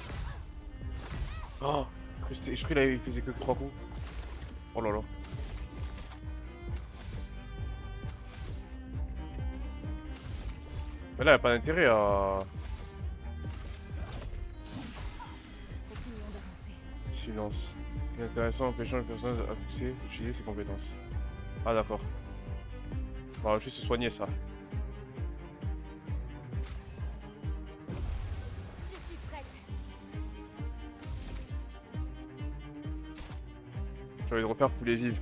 prête. Oh, je crois qu'il faisait que 3 coups. Oh là là. Mais là, il n'y a pas d'intérêt à... Continuons d'avancer. Silence. C'est intéressant empêchant le personnage à fixer, d'utiliser ses compétences. Ah d'accord. On va juste se soigner ça. Je suis prête. J'ai envie de refaire poulet vive.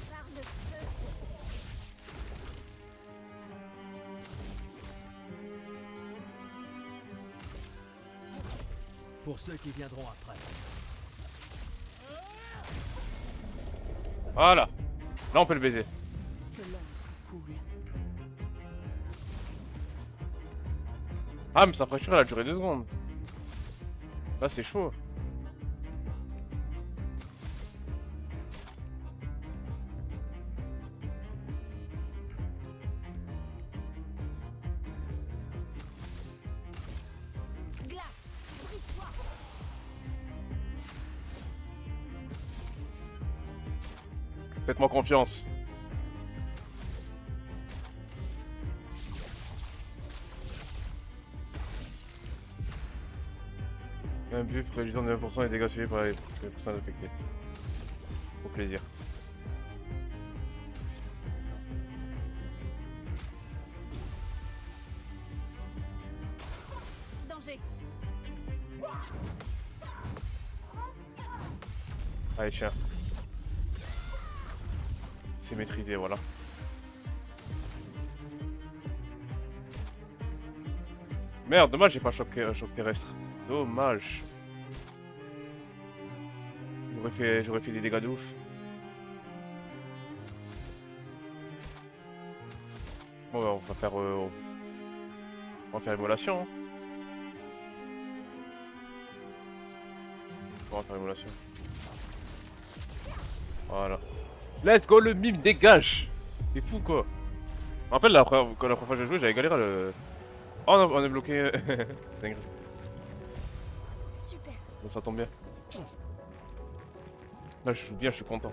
Par le feu. Pour ceux qui viendront après. Voilà. Là, on peut le baiser. Que l'ombre coule. Ah, mais sa fracture, elle a duré 2 secondes. Là, c'est chaud. Glace, brise-toi. Faites-moi confiance. Un buff réduisant de 9% les dégâts subis par les personnes affectées. Au plaisir. Danger. Allez, chien. C'est maîtrisé, voilà. Merde, dommage, j'ai pas choc terrestre. Dommage. J'aurais fait des dégâts de ouf. Bon, bah, on va faire émulation. Hein. On va faire émulation. Voilà. Let's go, le mime dégage. C'est fou quoi. Je me rappelle quand la première fois que j'ai joué, j'avais galéré à le... Oh, on est bloqué. Dingue. Super. Bon, ça tombe bien. Là, je joue bien, je suis content.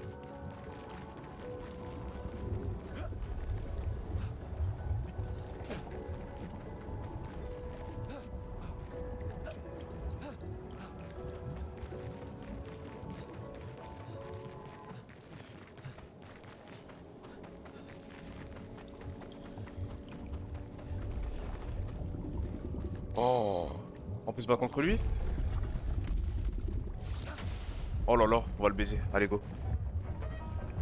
Oh, on peut se battre contre lui? Oh là là, on va le baiser. Allez, go.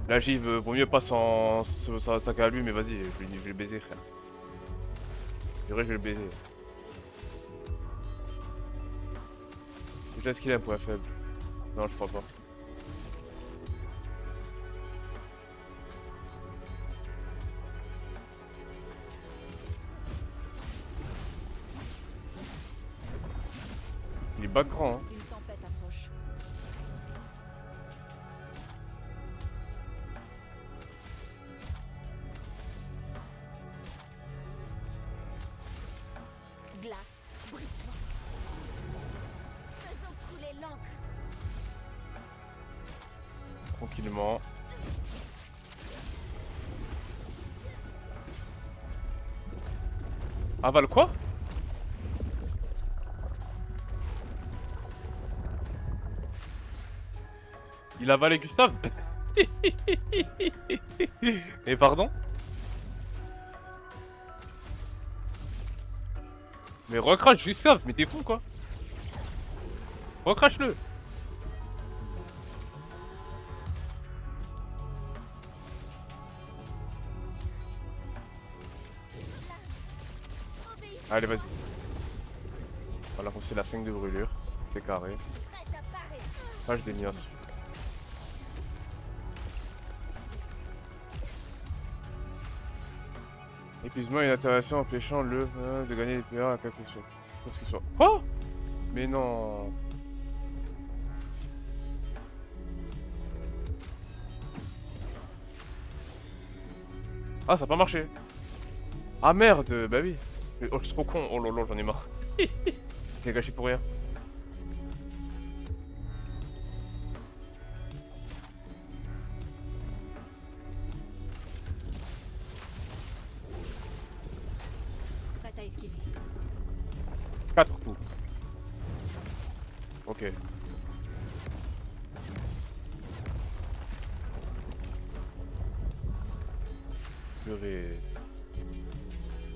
Là, j'y vaut mieux pas s'attaquer à lui, mais vas-y, je vais le baiser, frère. Je dirais, je vais le baiser. Déjà, est-ce qu'il a un point faible? Non, je crois pas. Il est back grand, hein. Une tempête approche. Glace, brise-toi. Faisons couler l'encre. Tranquillement. Avale quoi? Il a avalé Gustave? Et pardon? Mais recrache Gustave, mais t'es fou quoi? Recrache-le! Allez, vas-y. Voilà, on fait la 5 de brûlure. C'est carré. Page d'élimination. Épuisement et une interaction empêchant le de gagner des PA à quelque chose. Qu'il soit. Quoi? Mais non. Ah, ça a pas marché. Ah merde, bah oui. Oh, je suis trop con. Oh lolo, j'en ai marre. J'ai gâché pour rien. Prête à esquiver. 4 coups. Ok. Purée.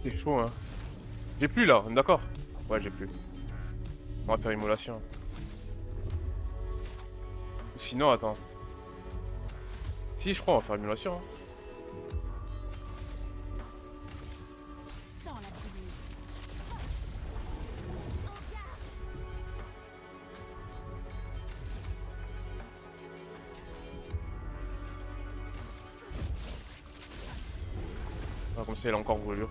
C'est chaud, hein. J'ai plus là, on est d'accord? Ouais, j'ai plus. On va faire immolation. Ou sinon, attends. Si, je crois, on va faire immolation. Hein. Sans la brûlure. Enfin, comme ça, il a encore brûlure.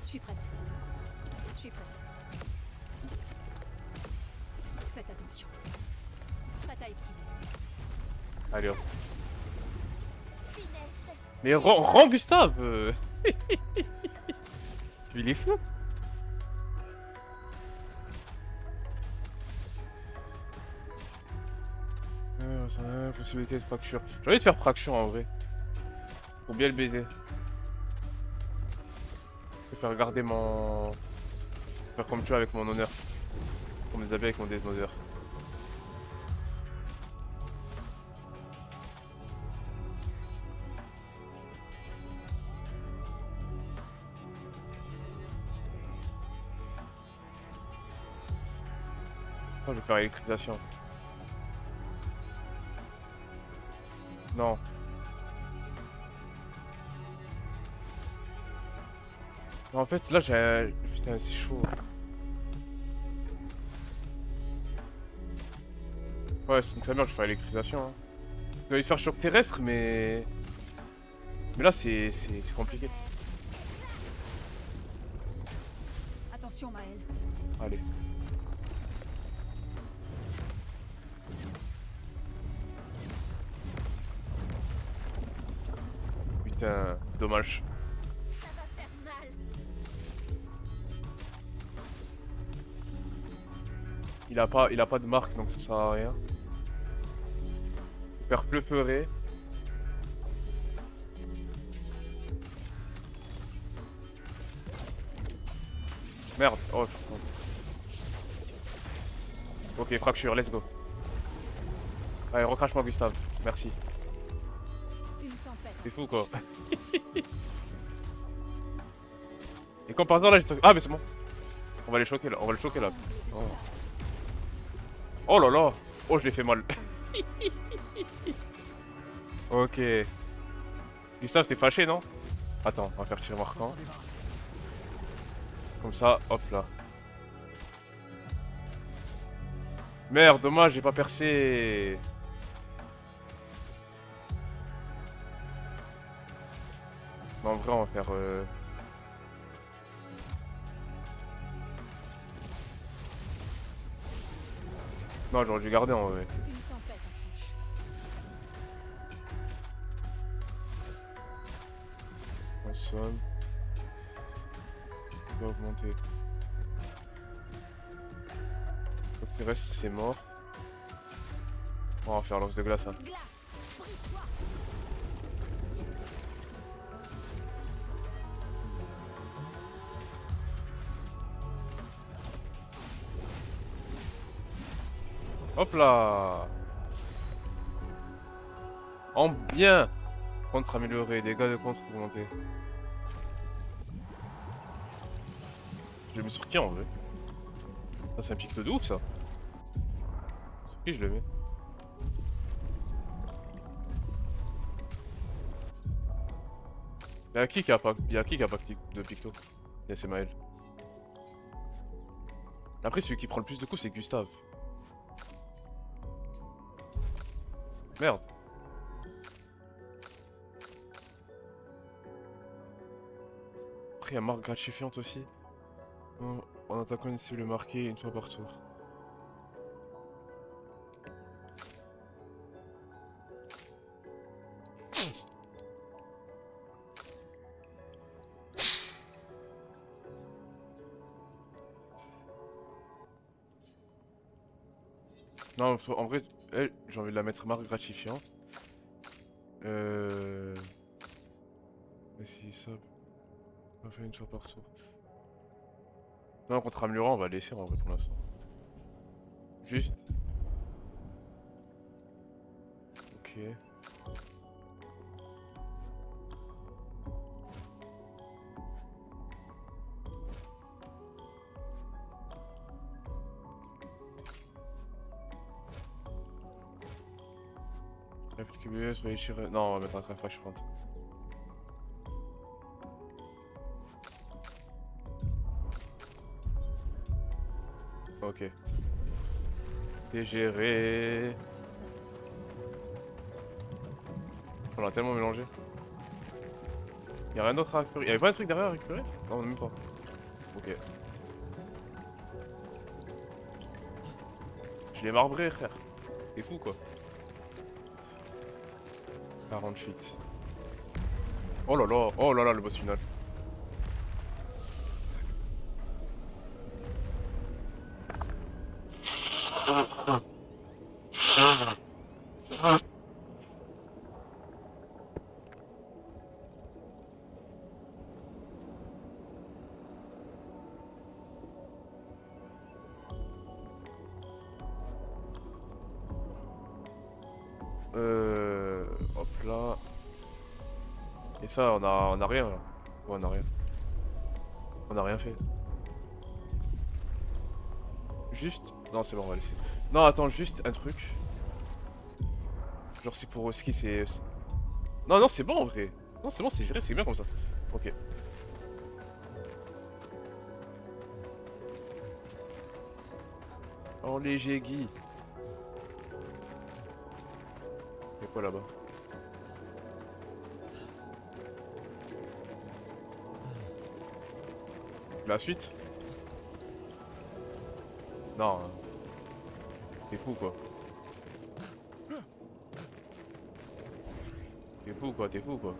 Je suis prête. Je suis prête. Faites attention. Prête à esquiver. Allez hop. Mais rends Gustave Il est fou. Possibilité de fracture. J'ai envie de faire fracture en vrai. Faut bien le baiser. Je vais faire garder mon... Faire comme tu vois avec mon honneur. Comme les habits avec mon désodeur. Oh, je vais faire électrisation. Non. Non, en fait, là, j'ai... Putain, c'est chaud. Ouais, c'est une très bien, je vais faire électrisation. Hein. J'ai envie de faire choc terrestre, mais... Mais là, c'est compliqué. Attention, Maël. Allez. Putain, dommage. Ça va faire mal. Il a pas de marque, donc ça sert à rien. Faire pleurer. Merde. Oh putain. Ok, fracture, let's go. Allez, recrache-moi Gustave. Merci. Une tempête. C'est fou quoi. Et comme par hasard là, j'ai... Ah mais c'est bon. On va les choquer là, on va le choquer là. Oh, oh là là. Oh, je l'ai fait mal. Ok. Gustave, t'es fâché non? Attends, on va faire tir marquant. Comme ça, hop là. Merde, dommage, j'ai pas percé. Mais en vrai, on va faire... Non, j'aurais dû garder en vrai. Une tempête approche. En somme. On va augmenter. Le terrestre, c'est mort. On va faire l'offre de glace. Hein. Glace. Brise-toi. Hop là. En bien. Contre amélioré, dégâts de contre augmentés. Je le mets sur qui en vrai? Ça c'est un pic de ouf ça. Sur qui je le mets? Y'a qui qui a pas de picto? Y'a c'est Maël. Après celui qui prend le plus de coups c'est Gustave. Merde. Après y'a marque gratifiante aussi. En attaquant une cible marquée une fois par tour. Non, en vrai, elle, j'ai envie de la mettre marque gratifiante. Et si ça... On fait une fois par tour. Non, contre Amlura, on va laisser en vrai pour l'instant. Juste. Ok. Réplique BS, va étirer... Non, on va mettre un train fracturante. Ok. C'est géré. On a tellement mélangé. Y'a rien d'autre à récupérer. Y'avait pas un truc derrière à récupérer? Non, même pas. Ok. Je l'ai marbré, frère. C'est fou, quoi. 48. Oh là là, le boss final. Hop là. Et ça, on a rien là. Ouais, on a rien. On a rien fait. Juste. Non, c'est bon, on va laisser. Non, attends, juste un truc. Genre, c'est pour ski, c'est. Non, non, c'est bon en vrai. Non, c'est bon, c'est géré, c'est bien comme ça. Ok. En léger, Guy. Y'a quoi là-bas? La suite? Non. T'es fou quoi. T'es fou quoi, t'es fou quoi.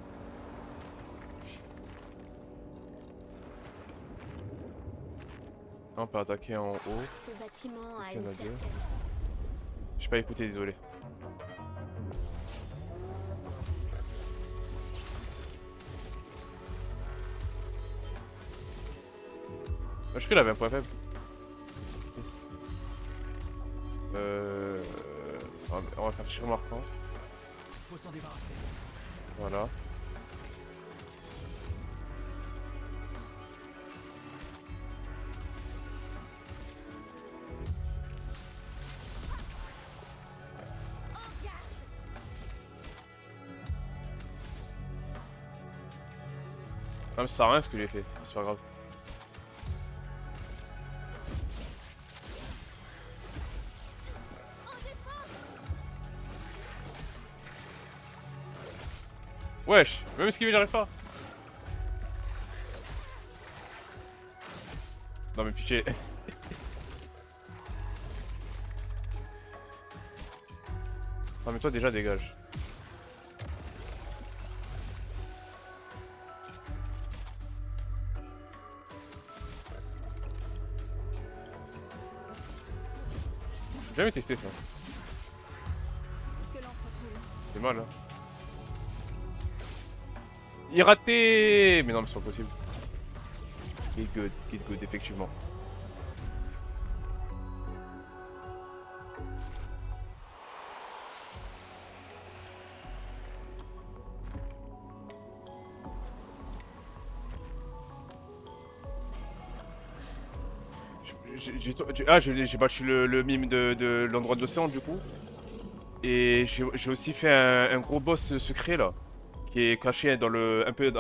On peut attaquer en haut. Ce bâtiment a Il y en une a deux. certaine... J'ai pas écouté, désolé. Je crois qu'il avait un point faible. On va faire tir marquant. Faut s'en débarrasser. Voilà. Non mais ça sert à rien ce que j'ai fait, c'est pas grave. Wesh, même esquiver j'arrive pas. Non mais pitié. Non mais toi déjà dégage. J'ai jamais testé ça. C'est mal hein. Il raté. Mais non mais c'est pas possible. Get good, effectivement. J'ai battu le mime de l'endroit de l'océan du coup. Et j'ai aussi fait un gros boss secret là. Qui est caché dans le un peu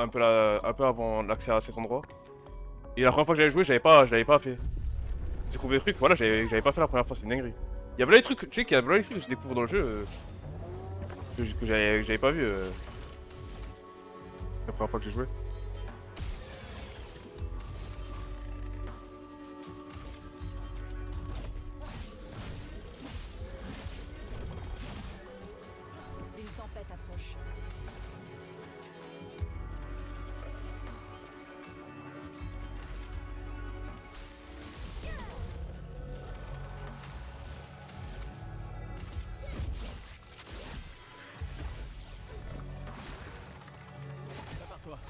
avant l'accès à cet endroit. Et la première fois que j'avais joué, je l'avais pas fait. J'ai découvert des trucs, voilà, j'avais pas fait la première fois, c'est une dinguerie. Il y avait là des trucs, tu sais qu'il y a là des trucs que je découvre dans le jeu que j'avais pas vu la première fois que j'ai joué. Une tempête approche.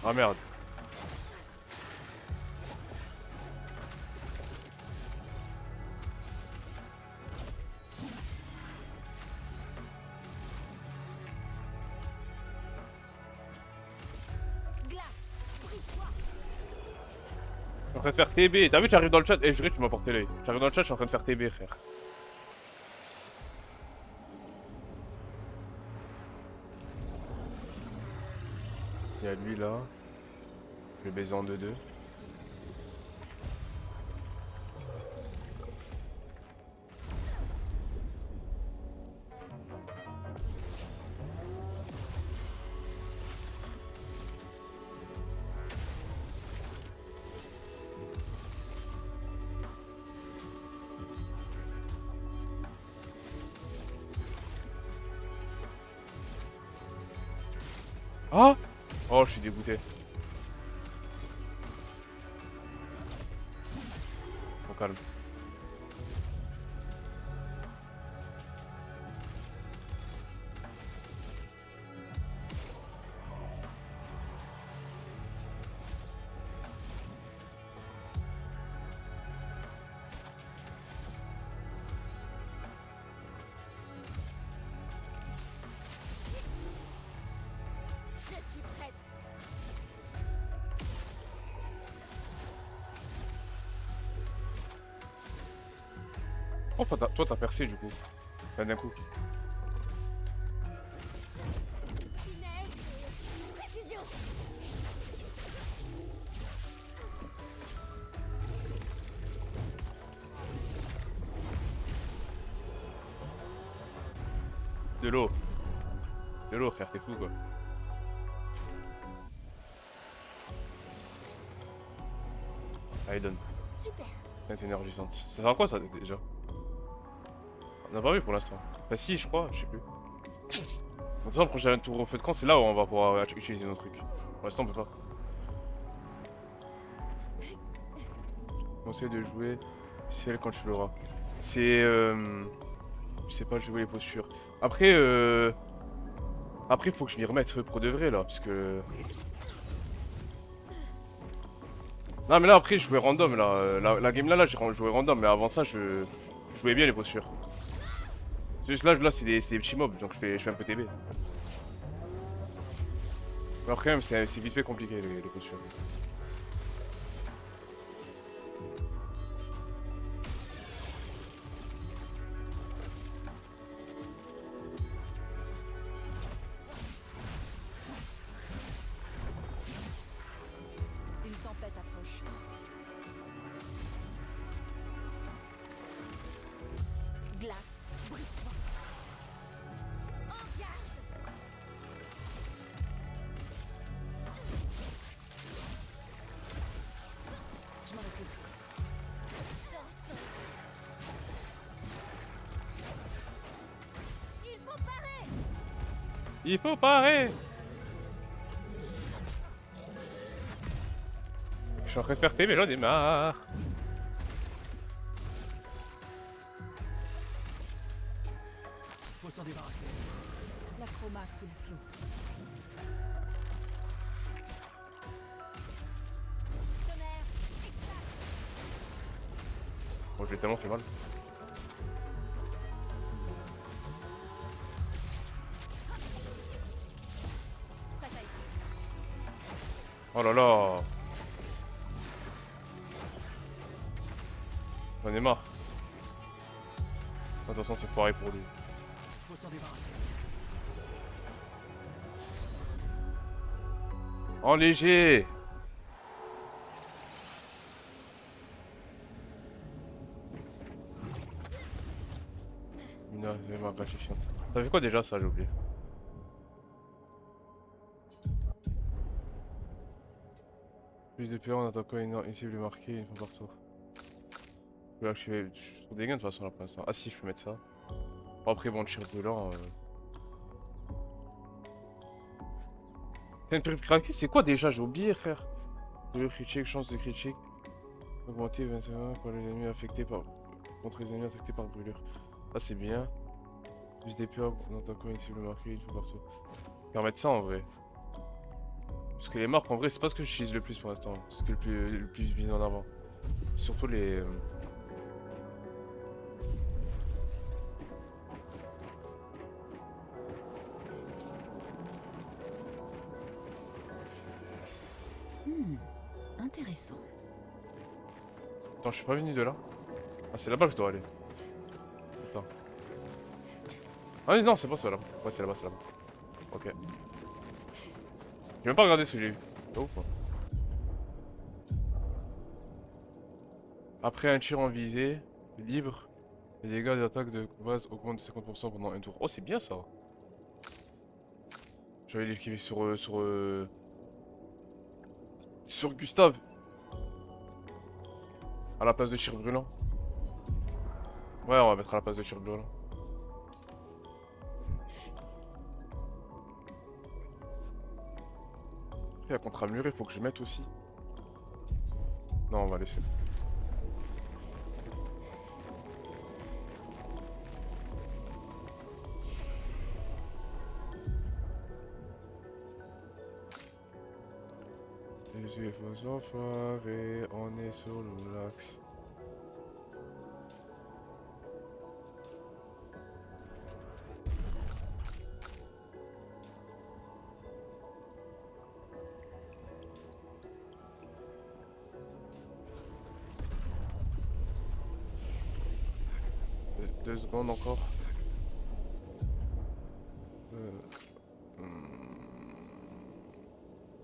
Ah merde. Je suis en train de faire TB. T'as vu, j'arrive dans le chat. Eh, je dirais que tu m'as porté l'œil. J'arrive dans le chat, je suis en train de faire TB, frère. Il y a lui là. Je vais baiser en 2-2. Ah! Oh, je suis dégoûté. Au calme. Je suis prête. Oh, toi, t'as percé du coup. Enfin, d'un coup. Finesse et précision. De l'eau. De l'eau, frère, t'es fou quoi. Allez, donne. Super. C'est énergisante. Ça sert à quoi ça déjà? On n'a pas vu pour l'instant. Enfin, si, je crois, je sais plus. De toute façon, le prochain tour au feu de camp, c'est là où on va pouvoir utiliser nos trucs. Pour l'instant, on peut pas. Conseil de jouer ciel quand tu l'auras. C'est. Je sais pas jouer les postures. Après, Après, faut que je m'y remette pour de vrai là, parce que. Non, mais là, après, je jouais random là. La game là, j'ai joué random, mais avant ça, je jouais bien les postures. Juste là, c'est des petits mobs, donc je fais un peu TB. Alors, quand même, c'est vite fait compliqué les postures. Une tempête approche. Glace, brise-toi. En garde. Je m'en occupe. Dansons. Il faut parer. Il faut parer! Je suis en train de faire TB, j'en ai marre! Faut s'en débarrasser. La chroma coule à flot. Tonnerre, éclate. Bon, je l'ai tellement fait mal. Bataille. Oh là là! J'en ai marre. De toute façon, c'est pareil pour lui. Faut s'en débarrasser. En léger! Non, c'est ma gratifiante. Ça fait quoi déjà ça, j'ai oublié? Plus de PA en attaquant une cible marquée une fois par tour. Je peux activer. Je suis trop dégain de toute façon là pour l'instant. Ah si, je peux mettre ça. Bon, après, bon, tir brûlant. Une craquée, c'est quoi déjà? J'ai oublié, frère. Le critique, chance de critique. Augmenter 21 pour les ennemis affectés par. Contre les ennemis affectés par brûlure. Ah, c'est bien. Plus d'épée en attaquant une cible marquée une fois par tour. Permettre ça en vrai. Parce que les marques en vrai, c'est pas ce que j'utilise le plus pour l'instant. C'est ce que le plus mis en avant. Surtout les. Intéressant. Attends, je suis pas venu de là. Ah, c'est là-bas que je dois aller. Attends. Ah oui, non, c'est pas ça là-bas. Ouais, c'est là-bas, c'est là-bas. Ok. J'ai même pas regardé ce que j'ai vu. C'est ouf, quoi. Après un tir en visée, libre, les dégâts des attaques de base augmentent de 50% pendant un tour. Oh, c'est bien ça. J'avais l'équipe sur Gustave. À la place de tir brûlant. Ouais, on va mettre à la place de tir brûlant. Il y a contre un mur, il faut que je mette aussi. Non, on va laisser. Les UFO enfoirés, on est sur le lax. Deux secondes encore.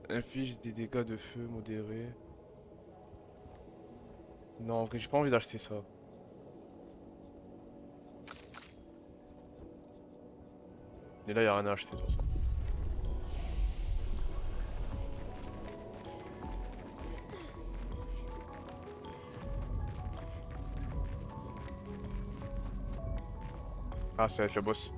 Inflige des dégâts de feu modérés. Non, en vrai, j'ai pas envie d'acheter ça. Et là, y a rien à acheter de toute façon. Ah, ça va être le boss.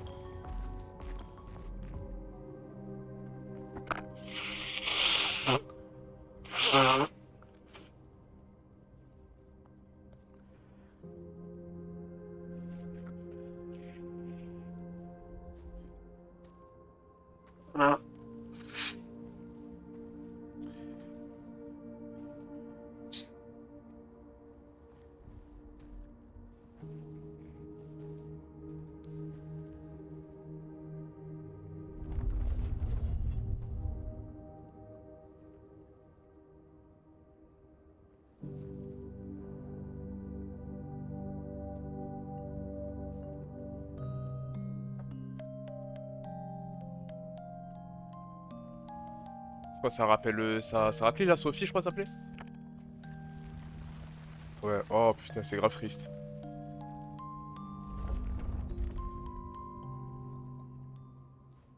C'est quoi, ça rappelle... ça rappelait la Sophie, je crois, ça s'appelait? Ouais, oh putain, c'est grave triste.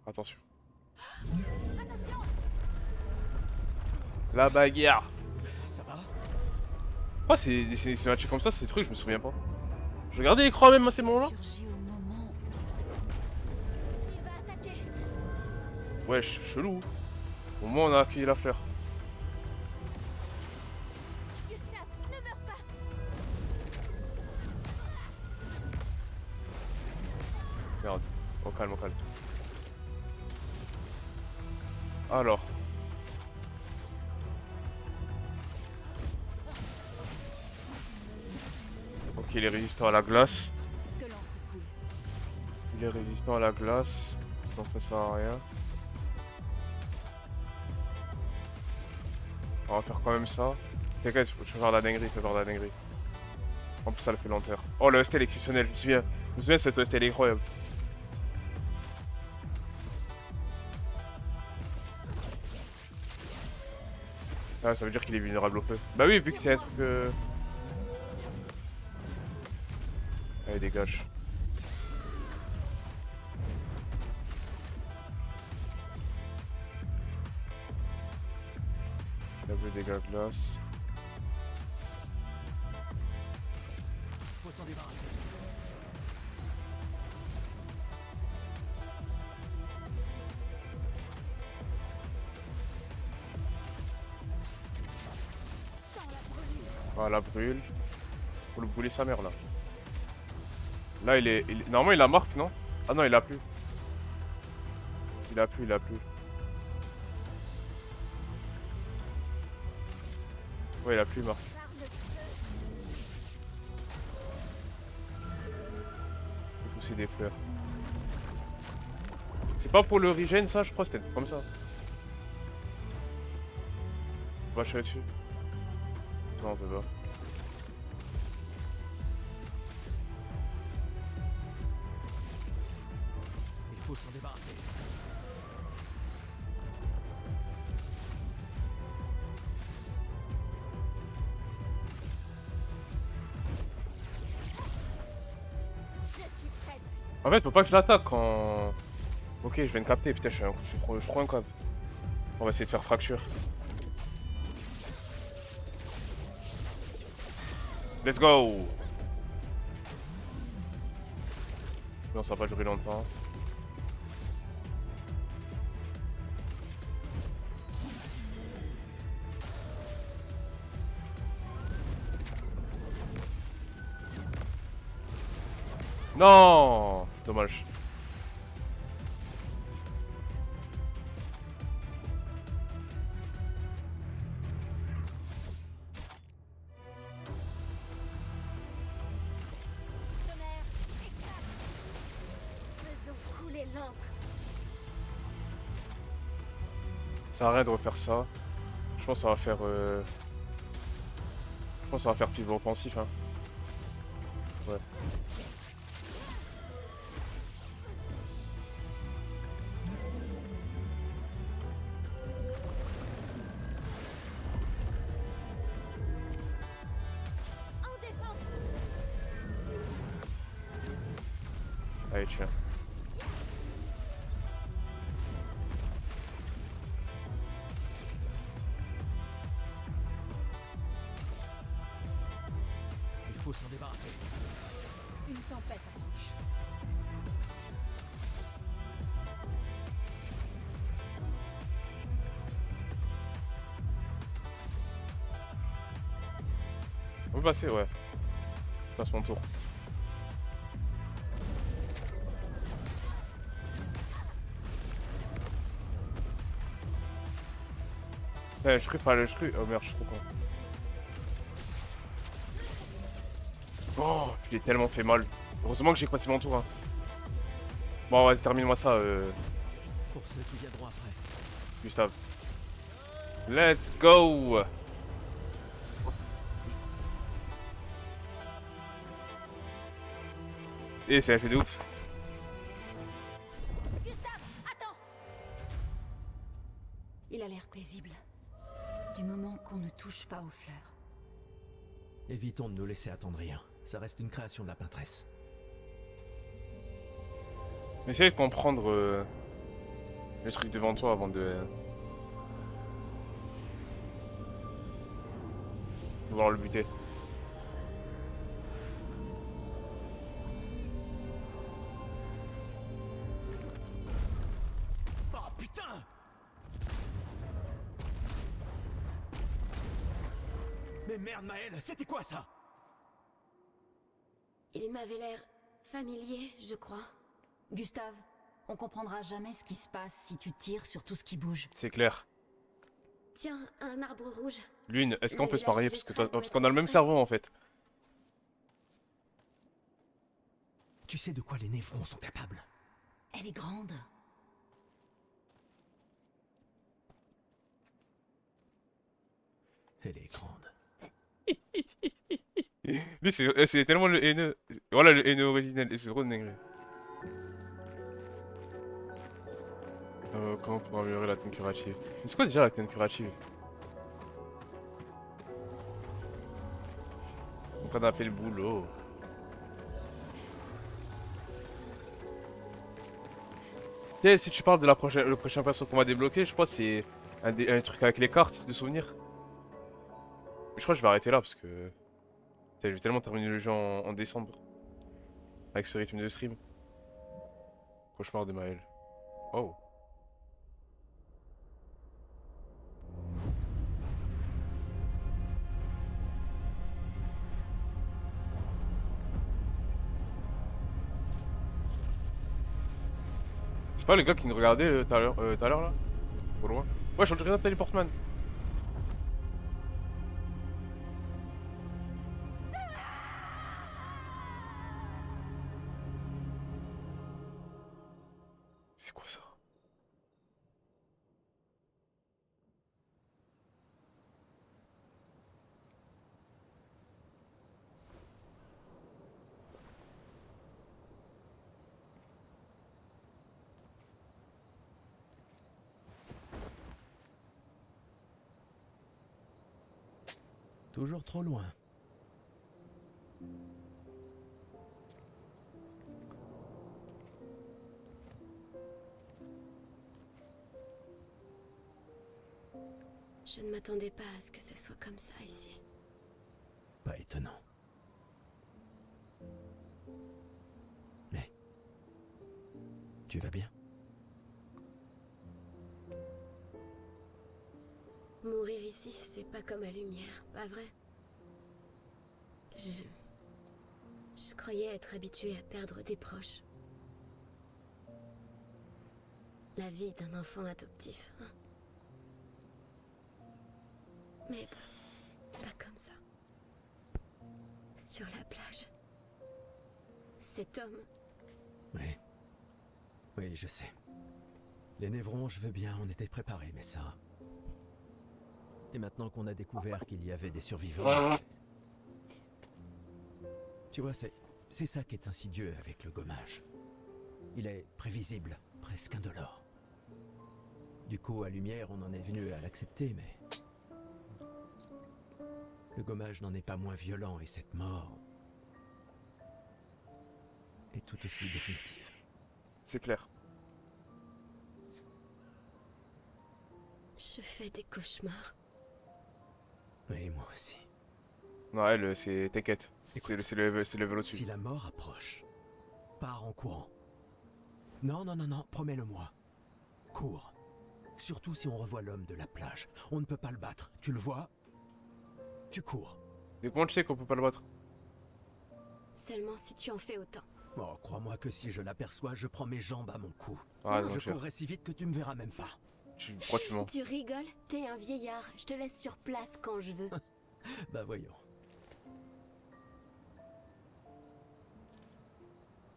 Attention. La bagarre. Ça va? Oh, c'est matché comme ça, ces trucs, je me souviens pas. Je regardais l'écran même à ces moments-là. Surgit au moment. Il va attaquer. Ouais, chelou. Au moins, on a accueilli la fleur. Gustave, ne meurs pas. Merde. Au calme, au calme. Alors. Ok, il est résistant à la glace. Que l'encre coule. Il est résistant à la glace. Sinon ça sert à rien. On va faire quand même ça. T'inquiète, je vais faire la dinguerie, je vais faire la dinguerie. En plus ça le fait lenteur. Oh, le ST est exceptionnel, je me souviens. Je me souviens, cette ST elle est incroyable. Ah, ça veut dire qu'il est vulnérable au feu. Bah oui, vu que c'est un truc... Allez, dégage. Double dégâts glace. Faut s'en débarrasser. Ah, la brûle. Faut le brûler sa mère là. Là normalement il a marque, non? Ah non, il a plus. Il a plus. Ouais, il a plus marque. Faut pousser des fleurs. C'est pas pour le regen ça, je crois, c'était comme ça. On va tirer dessus. Non, on peut pas. Il faut s'en débarrasser. Je suis prête. En fait, faut pas que je l'attaque quand... Ok, je viens de capter. Putain, je suis trop un cop. On va essayer de faire fracture. Let's go! Non, ça va pas durer longtemps. Non, dommage. Tonnerre, éclate. Faisons couler l'encre. Ça sert à rien de refaire ça. Je pense que ça va faire. Je pense que ça va faire pivot offensif. Hein. Ouais. En défense. Allez, tiens. Il faut s'en débarrasser. Une tempête approche. On peut passer, ouais. Je passe mon tour. Je cru pas le cru. Oh merde, je suis trop con. Oh, je l'ai tellement fait mal. Heureusement que j'ai passé mon tour. Hein. Bon, vas-y, termine-moi ça, Pour ceux qui viendront après. Gustave. Let's go! Et ça a fait de ouf. Gustave, attends! Il a l'air paisible. Du moment qu'on ne touche pas aux fleurs. Évitons de nous laisser attendrir. Ça reste une création de la peintresse. Essaye de comprendre le truc devant toi avant de vouloir le buter. Oh putain! Mais merde, Maël, c'était quoi ça? Il m'avait l'air familier, je crois. Gustave, on comprendra jamais ce qui se passe si tu tires sur tout ce qui bouge. C'est clair. Tiens, un arbre rouge. Lune, est-ce qu'on Le peut se village parier de parce que Gestral doit parce être qu'on a le même près. cerveau en fait. Tu sais de quoi les névrons sont capables? Elle est grande. Elle est grande. Lui c'est tellement le haineux. Voilà le haineux originel et c'est trop dingue. Comment pour améliorer la tenue curative? Mais c'est quoi déjà la tenue curative? Donc on a fait le boulot. Et si tu parles de le prochain perso qu'on va débloquer, je crois que c'est un truc avec les cartes de souvenirs. Mais je crois que je vais arrêter là parce que putain, je vais tellement terminer le jeu en décembre. Avec ce rythme de stream. Cauchemar de Maël. Oh. C'est pas le gars qui nous regardait tout à l'heure là? Au loin. Ouais, je regarde Teleportman. C'est quoi ça? Toujours trop loin. Je ne m'attendais pas à ce que ce soit comme ça ici. Pas étonnant. Mais... Tu vas bien? Mourir ici, c'est pas comme à Lumière, pas vrai? Je croyais être habituée à perdre des proches. La vie d'un enfant adoptif. Hein. Mais pas comme ça. Sur la plage. Cet homme, Oui. Oui, je sais. Les névrons, je veux bien, on était préparés, mais ça... Et maintenant qu'on a découvert qu'il y avait des survivants, tu vois, c'est ça qui est insidieux avec le gommage. Il est prévisible, presque indolore. Du coup, à Lumière, on en est venu à l'accepter, mais... Le gommage n'en est pas moins violent, et cette mort... est tout aussi définitive. C'est clair. je fais des cauchemars. Oui, moi aussi. Non, elle, c'est... T'inquiète. Écoute, C'est le level au-dessus. Si la mort approche, pars en courant. Non, non, non, non, promets-le-moi. Cours. Surtout si on revoit l'homme de la plage. On ne peut pas le battre. Tu le vois? Tu cours. Et comment tu sais qu'on peut pas le battre? Seulement si tu en fais autant. Oh, crois-moi que si je l'aperçois, je prends mes jambes à mon cou. Ah, non, je cher. courrai si vite que tu me verras même pas. Pourquoi tu mens? Tu rigoles? T'es un vieillard. Je te laisse sur place quand je veux. Bah voyons.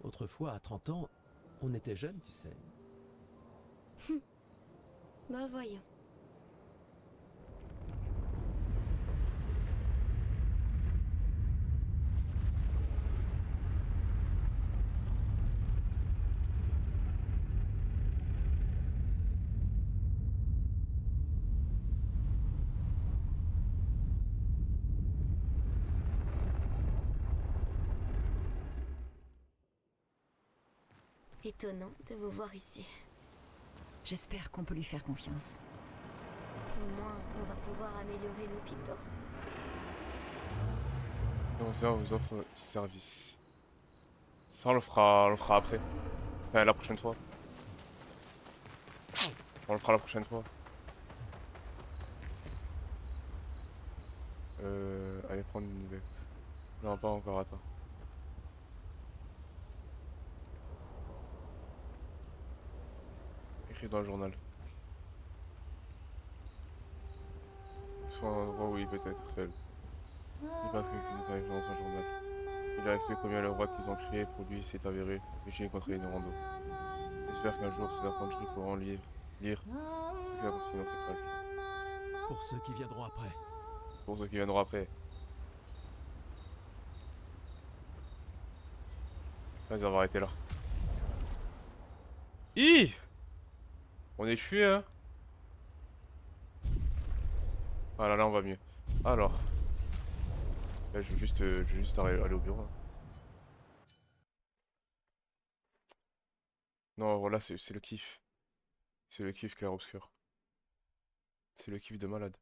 Autrefois, à 30 ans, on était jeunes, tu sais. Bah voyons. Étonnant de vous voir ici. J'espère qu'on peut lui faire confiance. Au moins, on va pouvoir améliorer nos pictos. On vous offre ce service. Ça, on le fera après. Enfin, la prochaine fois. On le fera la prochaine fois. Allez prendre une nouvelle. Non, pas encore, attends. Écrit dans le journal. Soit un endroit où il peut être seul. Il passe quelques détails dans son journal. Il a expliqué combien le roi qu'ils ont créé pour lui s'est avéré, mais contre une rando. J'espère qu'un jour ces apprentis pourront lire ce qu'il a construit dans ses pages. Pour ceux qui viendront après. Pour ceux qui viendront après. Vas-y, on va arrêter là. On est chué, hein. Ah là, là, on va mieux. Alors. Là, je vais juste aller au bureau. Hein. Non, voilà, c'est le kiff. C'est le kiff, Clair Obscur. C'est le kiff de malade.